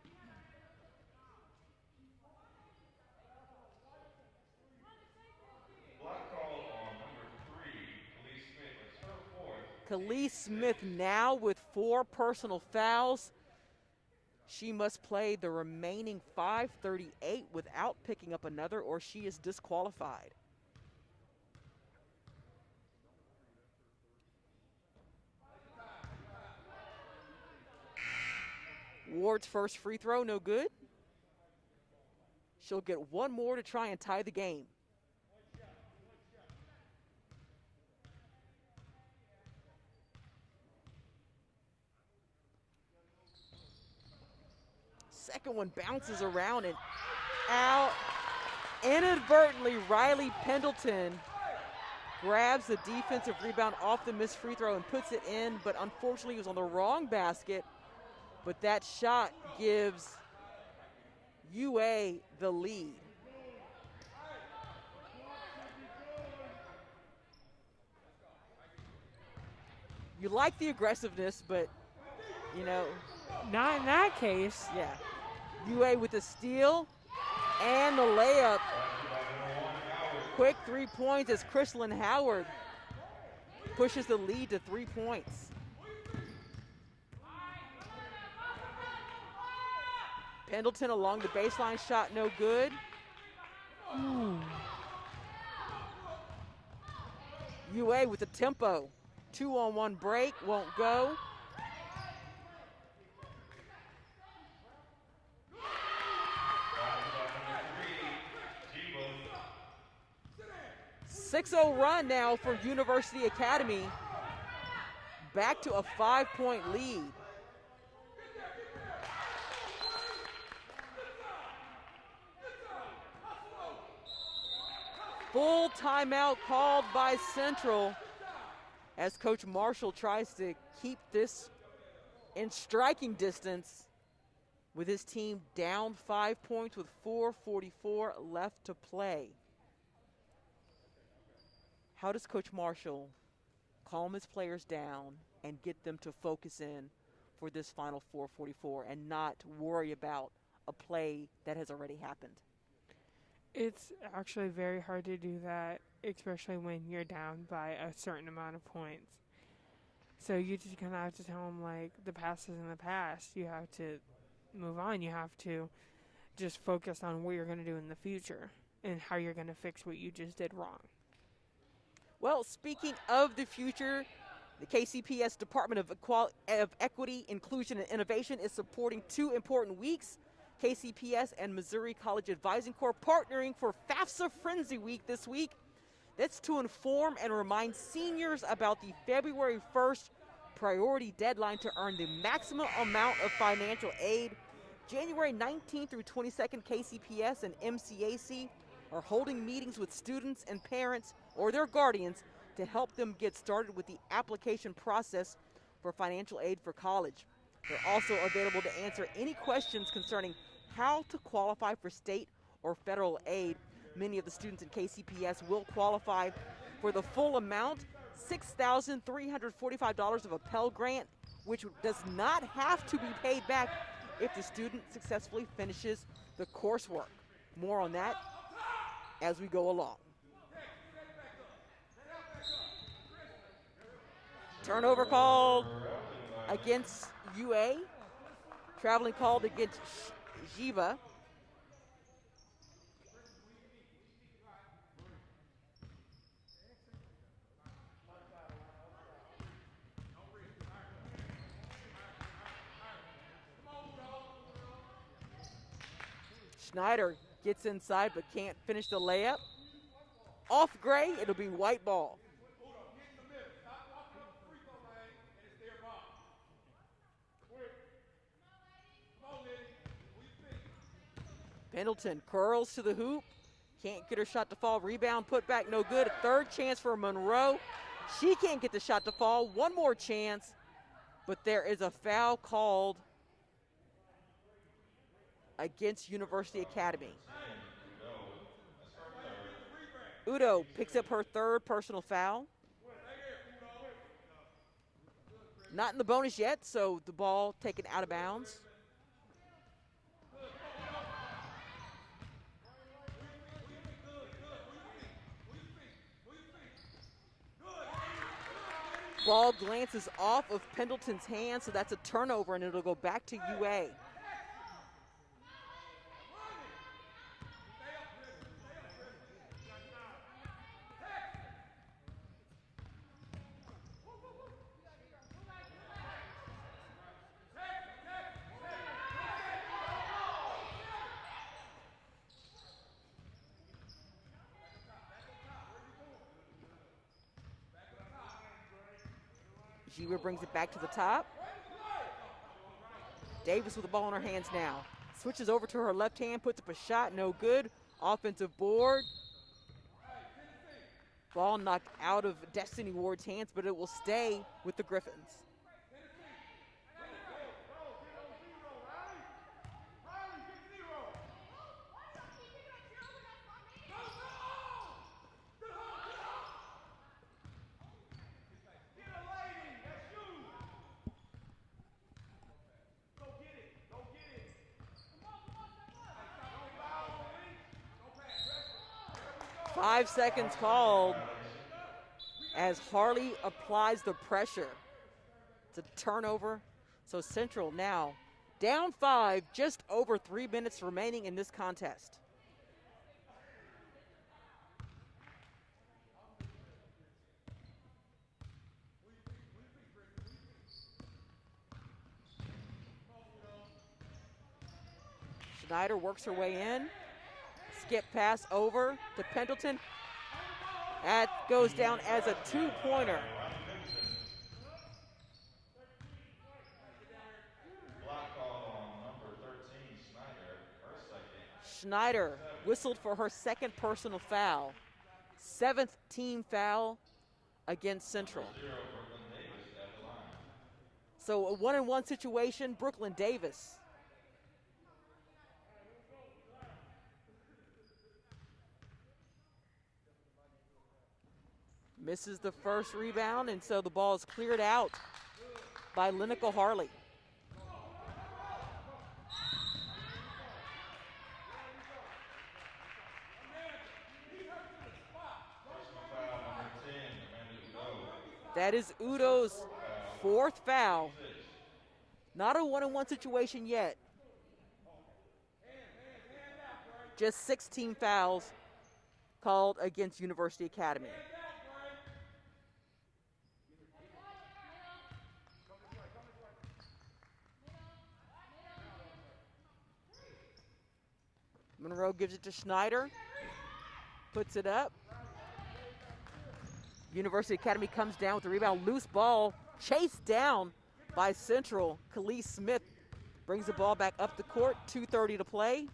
Block call on number 3, Khalees Smith. It's her fourth. Khalees Smith now with 4 personal fouls. She must play the remaining 5:38 without picking up another, or she is disqualified. Ward's first free throw, no good. She'll get one more to try and tie the game. Second one bounces around and out. Inadvertently, Riley Pendleton grabs the defensive rebound off the missed free throw and puts it in, but unfortunately it was on the wrong basket. But that shot gives UA the lead. You like the aggressiveness, but, you know. Not in that case. Yeah. UA with the steal and the layup. Quick 3 points as Chrislyn Howard pushes the lead to 3 points. Pendleton along the baseline, shot no good. UA with the tempo. 2-on-1 break, won't go. A 6-0 run now for University Academy. Back to a 5-point lead. Full timeout called by Central as Coach Marshall tries to keep this in striking distance with his team down 5 points with 4:44 left to play. How does Coach Marshall calm his players down and get them to focus in for this final 4:44 and not worry about a play that has already happened? It's actually very hard to do that, especially when you're down by a certain amount of points. So you just kind of have to tell them, like, the past is in the past. You have to move on. You have to just focus on what you're going to do in the future and how you're going to fix what you just did wrong. Well, speaking of the future, the KCPS Department of Equity, Inclusion, and Innovation is supporting 2 important weeks. KCPS and Missouri College Advising Corps partnering for FAFSA Frenzy Week this week. That's to inform and remind seniors about the February 1st priority deadline to earn the maximum amount of financial aid. January 19th through 22nd, KCPS and MCAC are holding meetings with students and parents or their guardians to help them get started with the application process for financial aid for college. They're also available to answer any questions concerning how to qualify for state or federal aid. Many of the students in KCPS will qualify for the full amount, $6,345 of a Pell Grant, which does not have to be paid back if the student successfully finishes the coursework. More on that as we go along. Turnover called against UA. Traveling called against Jiva. Schneider gets inside but can't finish the layup. Off Gray, it'll be white ball. Pendleton curls to the hoop. Can't get her shot to fall. Rebound, put back, no good. A third chance for Monroe. She can't get the shot to fall. One more chance, but there is a foul called against University Academy. Udo picks up her third personal foul. Not in the bonus yet, so the ball taken out of bounds. Ball glances off of Pendleton's hand, so that's a turnover, and it'll go back to UA. Jeter brings it back to the top. Davis with the ball in her hands now. Switches over to her left hand, puts up a shot, no good. Offensive board. Ball knocked out of Destiny Ward's hands, but it will stay with the Griffins. Five seconds called as Harley applies the pressure. It's a turnover. So Central now down 5, just over 3 minutes remaining in this contest. Schneider works her way in. Skip pass over to Pendleton. That goes down as a 2-pointer. Schneider whistled for her second personal foul. 7th team foul against Central. So a 1-on-1 situation, Brooklyn Davis. Misses the first rebound, and so the ball is cleared out by Lineker Harley. That is Udo's 4th foul. Not a 1-on-1 situation yet. Just 16 fouls called against University Academy. Monroe gives it to Schneider, puts it up. University Academy comes down with the rebound. Loose ball, chased down by Central. Khalees Smith brings the ball back up the court, 2:30 to play.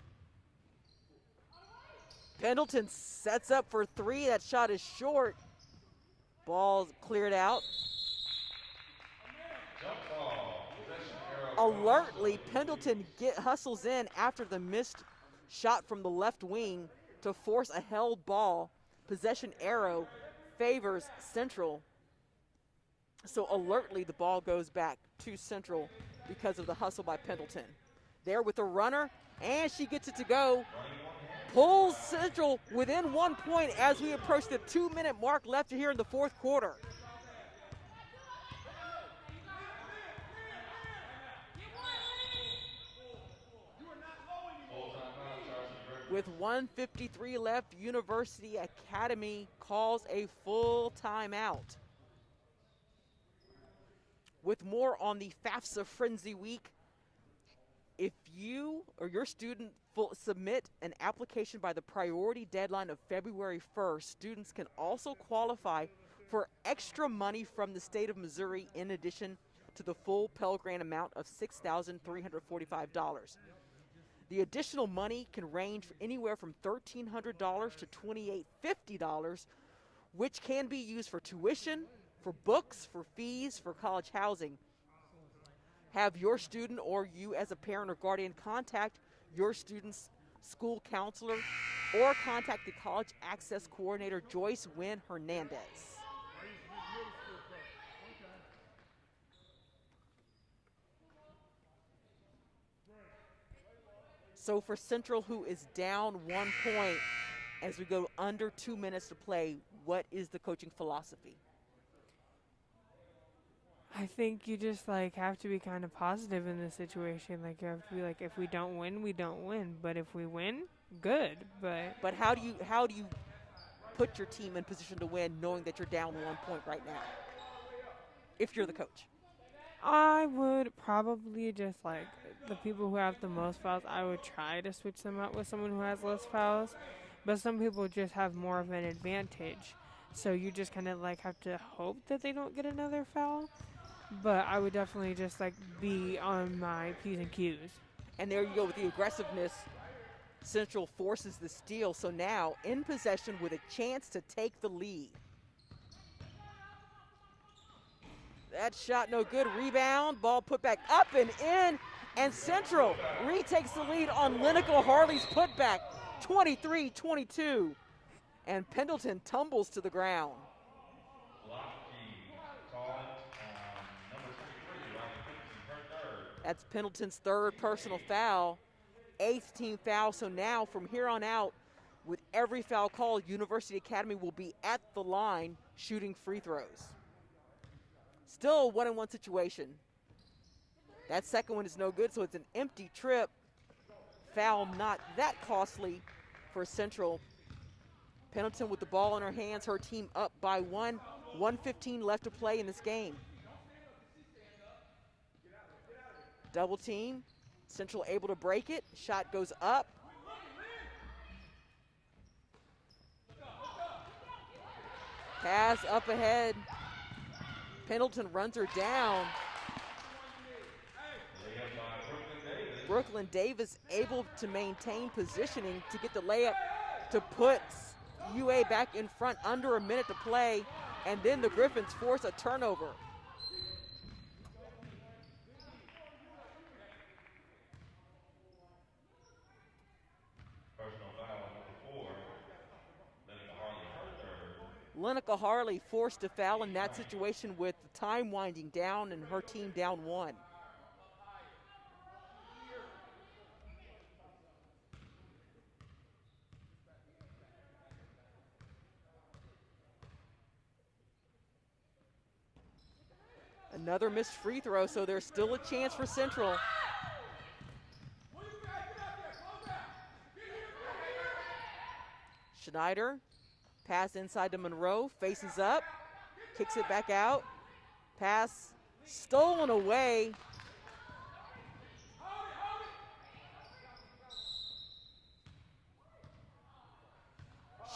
Pendleton sets up for 3. That shot is short. Ball's cleared out. Alertly, Pendleton hustles in after the missed shot from the left wing to force a held ball. Possession arrow favors Central. So alertly, the ball goes back to Central because of the hustle by Pendleton. There with the runner, and she gets it to go. Pulls Central within 1 point as we approach the 2-minute mark left here in the 4th quarter. With 1:53 left, University Academy calls a full timeout. With more on the FAFSA Frenzy Week, If you or your student submit an application by the priority deadline of February 1st, students can also qualify for extra money from the state of Missouri in addition to the full Pell Grant amount of $6,345. The additional money can range anywhere from $1,300 to $2,850, which can be used for tuition, for books, for fees, for college housing. Have your student or you as a parent or guardian contact your student's school counselor or contact the college access coordinator, Joyce Wynn Hernandez. So for Central, who is down 1 point as we go under 2 minutes to play, what is the coaching philosophy? I think you just have to be kind of positive in this situation. You have to be if we don't win, we don't win. But if we win, good. But how do you put your team in position to win, knowing that you're down 1 point right now? If you're the coach, I would probably just the people who have the most fouls. I would try to switch them out with someone who has less fouls. But some people just have more of an advantage, so you just kind of have to hope that they don't get another foul. But I would definitely just be on my P's and Q's. And there you go with the aggressiveness. Central forces the steal, so now in possession with a chance to take the lead. That shot no good. Rebound, ball put back up and in, and Central retakes the lead on Linico Harley's putback, 23-22. And Pendleton tumbles to the ground. That's Pendleton's third personal foul, 8th team foul. So now from here on out, with every foul call, University Academy will be at the line shooting free throws. Still a 1-on-1 situation. That second one is no good, so it's an empty trip. Foul not that costly for Central. Pendleton with the ball in her hands, her team up by 1. 1:15 left to play in this game. Double team, Central able to break it. Shot goes up. Pass up ahead. Pendleton runs her down. Brooklyn Davis able to maintain positioning to get the layup to put UA back in front under a minute to play, and then the Griffins force a turnover. Linico Harley forced to foul in that situation with the time winding down and her team down 1. Another missed free throw, so there's still a chance for Central. Schneider, pass inside to Monroe, faces up, kicks it back out. Pass stolen away.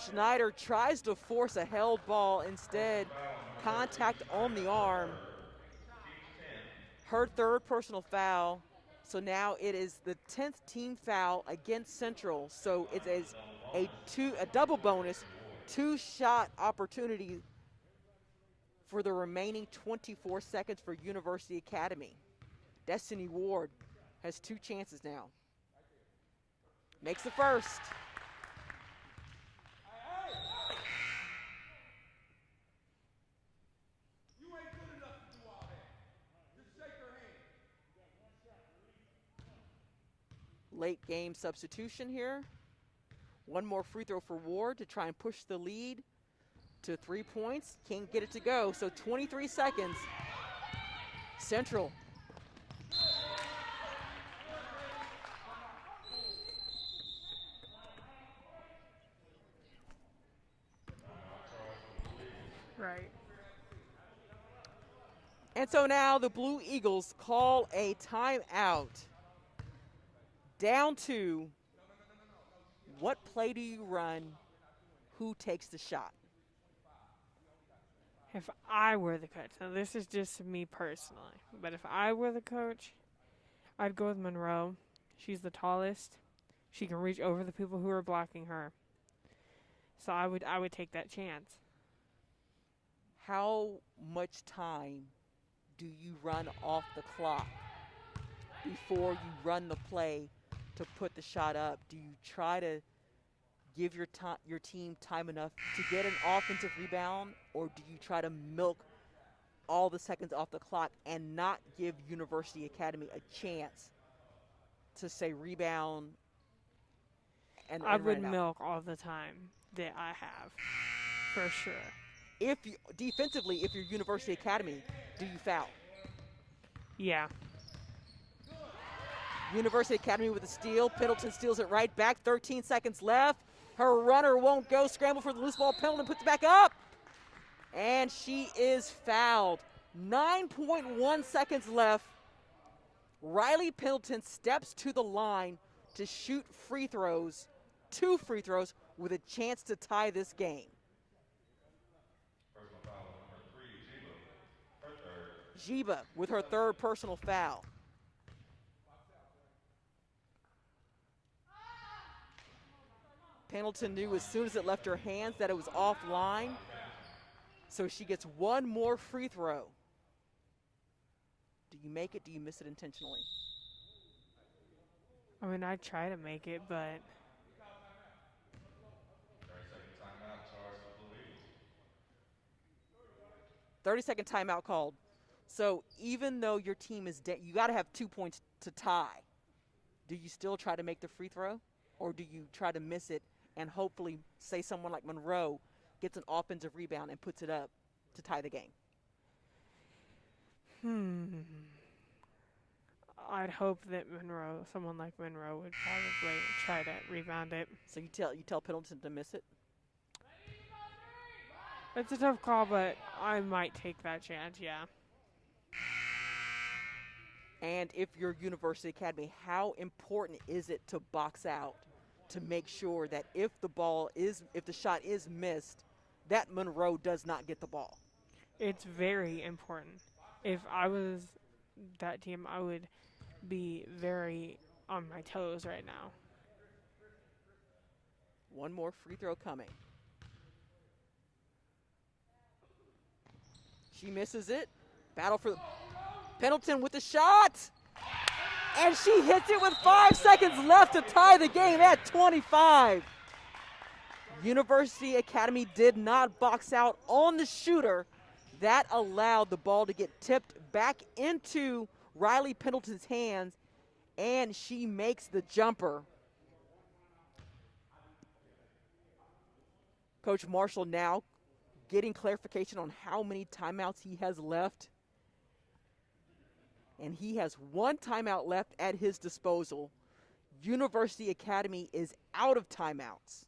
Schneider tries to force a held ball, instead contact on the arm. Her third personal foul, so now it is the 10th team foul against Central. So it is a double bonus, 2-shot opportunity for the remaining 24 seconds for University Academy. Destiny Ward has 2 chances now. Makes the first. Late game substitution here. One more free throw for Ward to try and push the lead to 3 points. Can't get it to go, so 23 seconds. Central. Right. And so now the Blue Eagles call a timeout. down to what play do you run, who takes the shot? If I were the coach, now this is just me personally, but if I were the coach, I'd go with Monroe. She's the tallest. She can reach over the people who are blocking her. So I would take that chance. How much time do you run off the clock before you run the play to put the shot up? Do you try to give your team time enough to get an offensive rebound, or do you try to milk all the seconds off the clock and not give University Academy a chance to say rebound and I run would it out? milk all the time that I have, for sure. If you defensively, if you're University Academy, do you foul? Yeah. University Academy with a steal. Pendleton steals it right back. 13 seconds left. Her runner won't go. Scramble for the loose ball. Pendleton puts it back up. And she is fouled. 9.1 seconds left. Riley Pendleton steps to the line to shoot free throws, 2 free throws, with a chance to tie this game. Personal foul number 3, Jiba, her third. Jiba with her 3rd personal foul. Pendleton knew as soon as it left her hands that it was offline, so she gets 1 more free throw. Do you make it? Do you miss it intentionally? I mean, I try to make it, but 30-second timeout charged for Blue Eagles. 30-second timeout called. So even though your team is you got to have 2 points to tie. Do you still try to make the free throw, or do you try to miss it and hopefully, say someone like Monroe gets an offensive rebound and puts it up to tie the game? I'd hope that someone like Monroe would probably try to rebound it. So you tell Pendleton to miss it? It's a tough call, but I might take that chance, yeah. And if you're University Academy, how important is it to box out to make sure that if the shot is missed, that Monroe does not get the ball? It's very important. If I was that team, I would be very on my toes right now. 1 more free throw coming. She misses it. Battle for Pendleton with the shot. And she hits it with 5 seconds left to tie the game at 25. University Academy did not box out on the shooter. That allowed the ball to get tipped back into Riley Pendleton's hands, and she makes the jumper. Coach Marshall now getting clarification on how many timeouts he has left. And he has 1 timeout left at his disposal. University Academy is out of timeouts.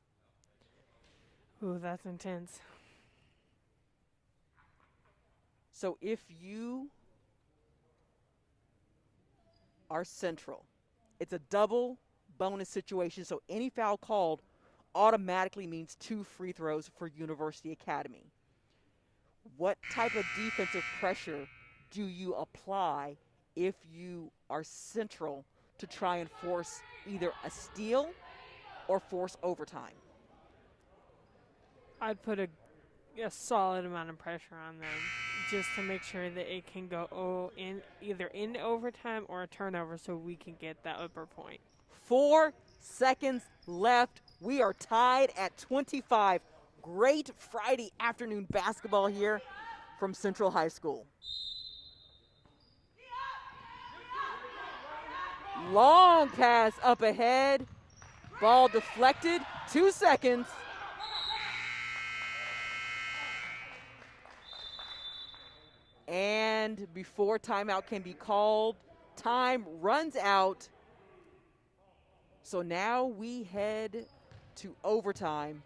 Ooh, that's intense. So if you are Central, it's a double bonus situation, so any foul called automatically means 2 free throws for University Academy. What type of defensive pressure do you apply if you are Central to try and force either a steal or force overtime? I'd put a solid amount of pressure on them just to make sure that it can go either in overtime or a turnover so we can get that upper point. 4 seconds left. We are tied at 25. Great Friday afternoon basketball here from Central High School. Long pass up ahead. Ball deflected. 2 seconds. And before timeout can be called, time runs out. So now we head to overtime.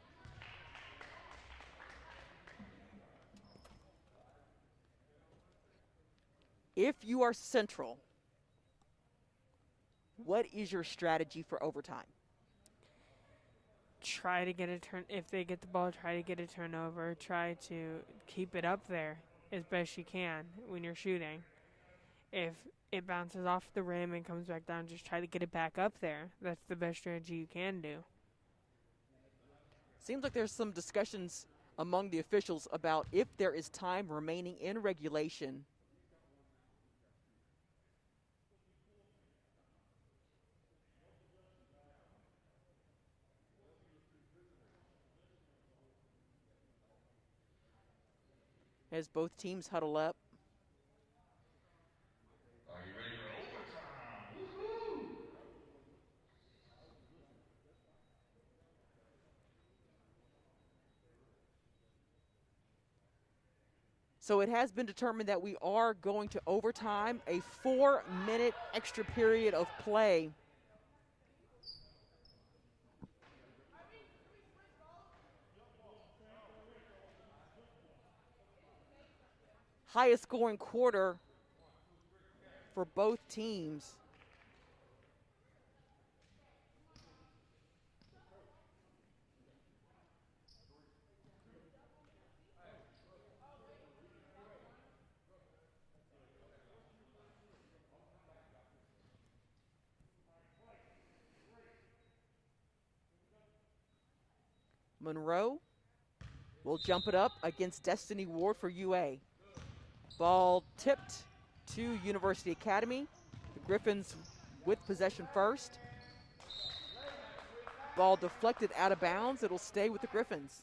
If you are Central, What is your strategy for overtime? Try to get a turn. If they get the ball, try to get a turnover. Try to keep it up there as best you can when you're shooting. If it bounces off the rim and comes back down, just try to get it back up there. That's the best strategy you can do. Seems like there's some discussions among the officials about if there is time remaining in regulation. As both teams huddle up. Are you ready for overtime? Woohoo! So it has been determined that we are going to overtime, a 4-minute extra period of play. Highest scoring quarter for both teams. Monroe will jump it up against Destiny Ward for UA. Ball tipped to University Academy. The Griffins with possession first. Ball deflected out of bounds. It'll stay with the Griffins.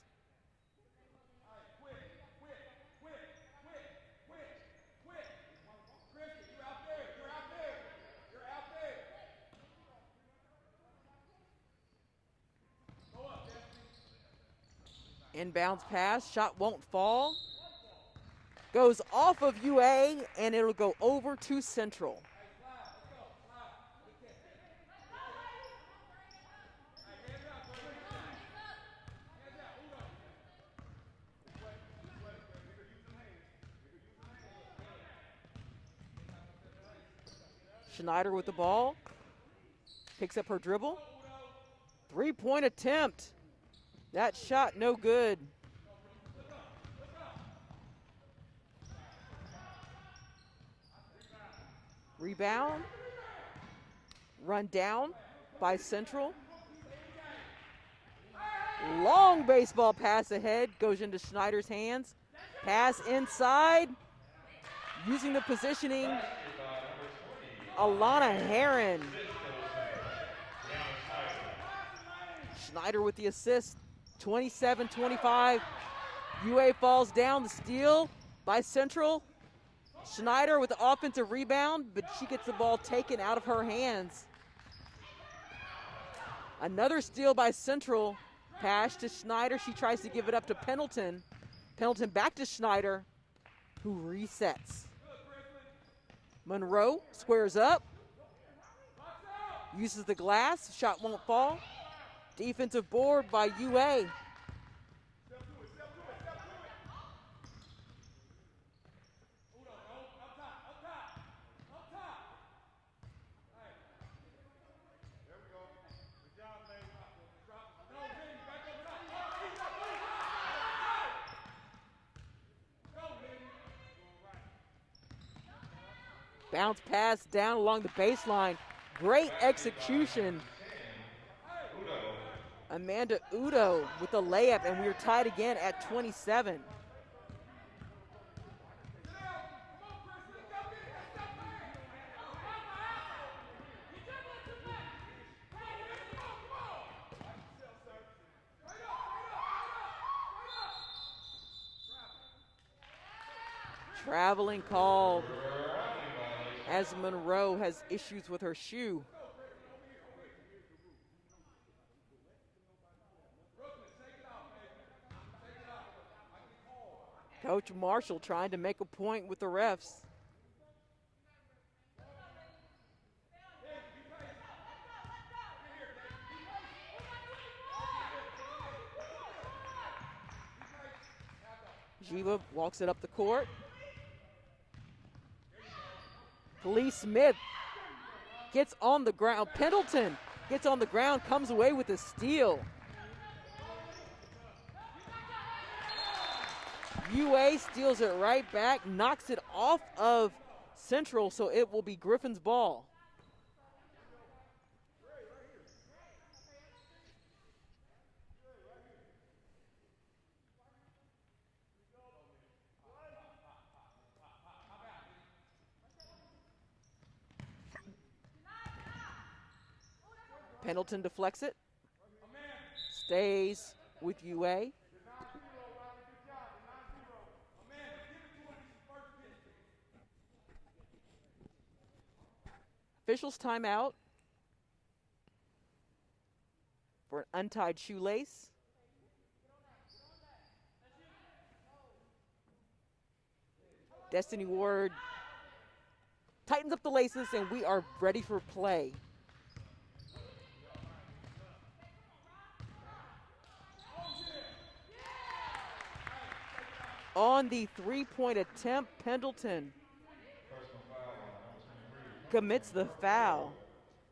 Inbounds pass, shot won't fall. Goes off of UA, and it'll go over to Central. Schneider with the ball. Picks up her dribble. Three-point attempt. That shot no good. Rebound. Run down by Central. Long baseball pass ahead. Goes into Schneider's hands. Pass inside. Using the positioning. Alana Heron. Schneider with the assist. 27-25. UA falls down. The steal by Central. Schneider with the offensive rebound, but she gets the ball taken out of her hands. Another steal by Central. Pass to Schneider. She tries to give it up to Pendleton. Pendleton back to Schneider, who resets. Monroe squares up. Uses the glass. Shot won't fall. Defensive board by UA. Bounce pass down along the baseline. Great execution. Amanda Udo with the layup, and we're tied again at 27. Traveling call as Monroe has issues with her shoe. Coach Marshall trying to make a point with the refs. Jiva walks it up the court. Lee Smith gets on the ground. Pendleton gets on the ground, comes away with a steal. UA steals it right back, knocks it off of Central, so it will be Griffin's ball. Pendleton deflects it. Stays with UA. Officials timeout for an untied shoelace. Destiny Ward tightens up the laces, and we are ready for play. On the three-point attempt, Pendleton commits the foul.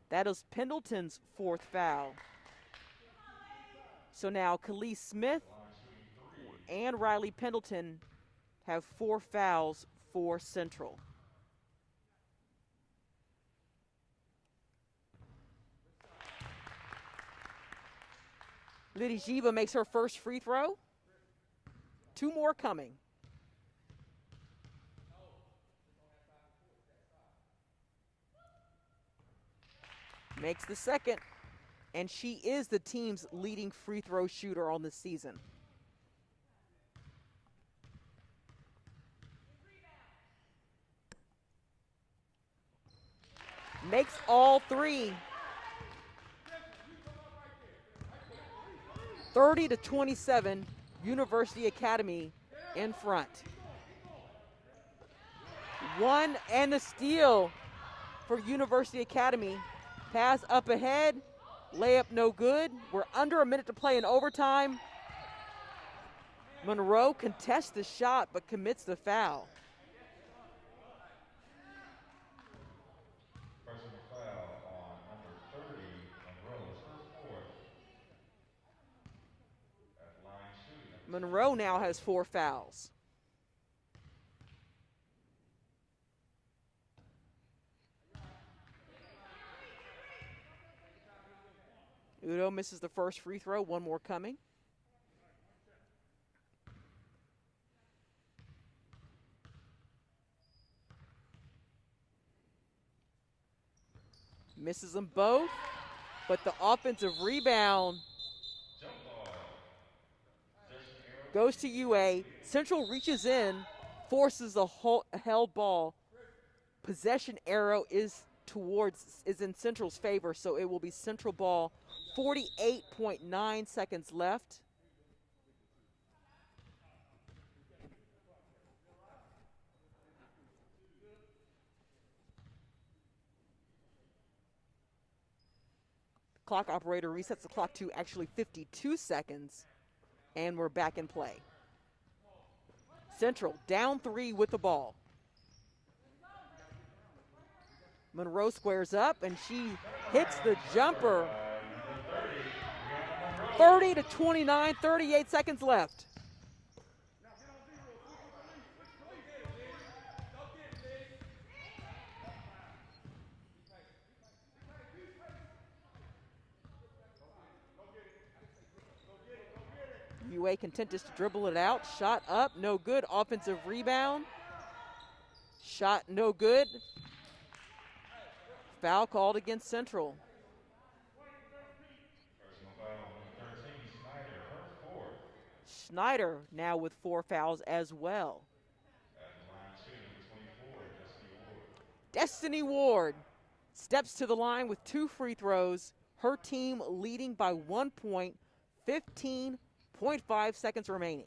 That is Pendleton's fourth foul. So now Khalees Smith and Riley Pendleton have 4 fouls for Central. Liddy Jiva makes her first free throw. 2 more coming. Makes the second, and she is the team's leading free throw shooter on the season. Makes all 3. 30-27, University Academy in front. 1 and the steal for University Academy. Pass up ahead, layup no good. We're under a minute to play in overtime. Monroe contests the shot but commits the foul. Personal foul on number 30, Monroe's her 4th. At line shooting. Monroe now has 4 fouls. Udo misses the first free throw, 1 more coming. Misses them both, but the offensive rebound goes to UA. Central reaches in, forces a held ball. Possession arrow is in Central's favor, so it will be Central ball. 48.9 seconds left. Clock operator resets the clock to actually 52 seconds, and we're back in play. Central down 3 with the ball. Monroe squares up, and she hits the jumper. 30-29, 38 seconds left. UA content to dribble it out. Shot up, no good. Offensive rebound. Shot no good. Foul called against Central. Personal foul on 13, Snyder, her 4th. Schneider now with 4 fouls as well. At line shooting, 24, Destiny Ward steps to the line with 2 free throws. Her team leading by 1 point, 15.5 seconds remaining.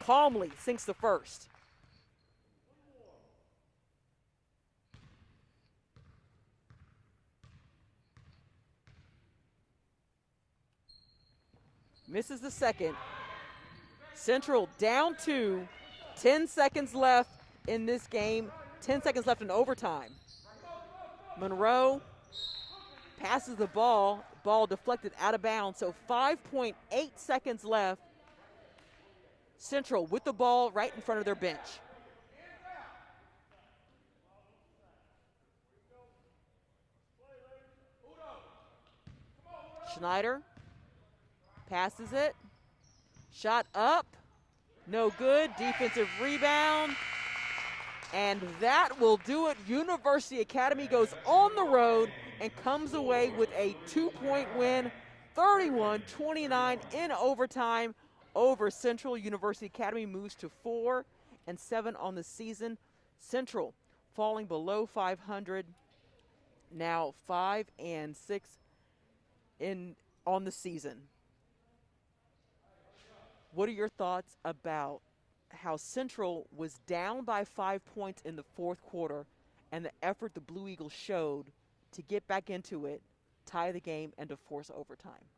Calmly sinks the first. Misses the second. Central down 2, 10 seconds left in this game, 10 seconds left in overtime. Monroe passes the ball deflected out of bounds, so 5.8 seconds left. Central with the ball right in front of their bench. Schneider passes it. Shot up. No good. Defensive rebound. And that will do it. University Academy goes on the road and comes away with a 2-point win, 31-29 in overtime over Central. University Academy moves to 4-7 on the season. Central falling below 500, now 5-6 on the season. What are your thoughts about how Central was down by 5 points in the fourth quarter and the effort the Blue Eagles showed to get back into it, tie the game, and to force overtime?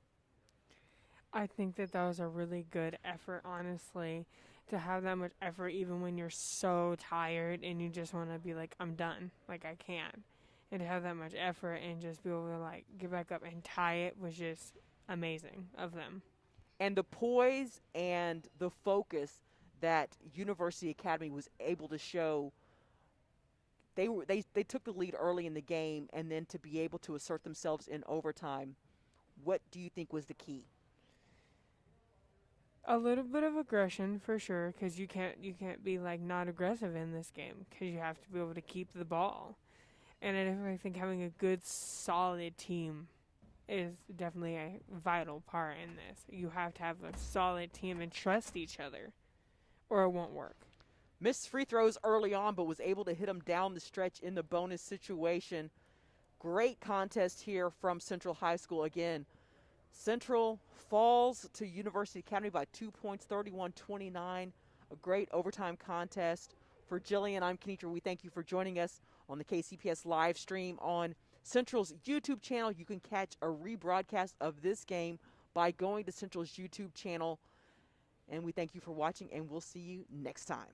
I think that was a really good effort, honestly, to have that much effort even when you're so tired and you just want to be like, I'm done, like I can't. And to have that much effort and just be able to like get back up and tie it was just amazing of them. And the poise and the focus that University Academy was able to show, they took the lead early in the game, and then to be able to assert themselves in overtime, what do you think was the key? A little bit of aggression for sure, because you can't be like not aggressive in this game, because you have to be able to keep the ball. And I think having a good, solid team is definitely a vital part in this. You have to have a solid team and trust each other, or it won't work. Missed free throws early on, but was able to hit them down the stretch in the bonus situation. Great contest here from Central High School again. Central falls to University Academy by 2 points, 31-29. A great overtime contest. For Jillian, I'm Kenitra. We thank you for joining us on the KCPS live stream on Central's YouTube channel. You can catch a rebroadcast of this game by going to Central's YouTube channel. And we thank you for watching, and we'll see you next time.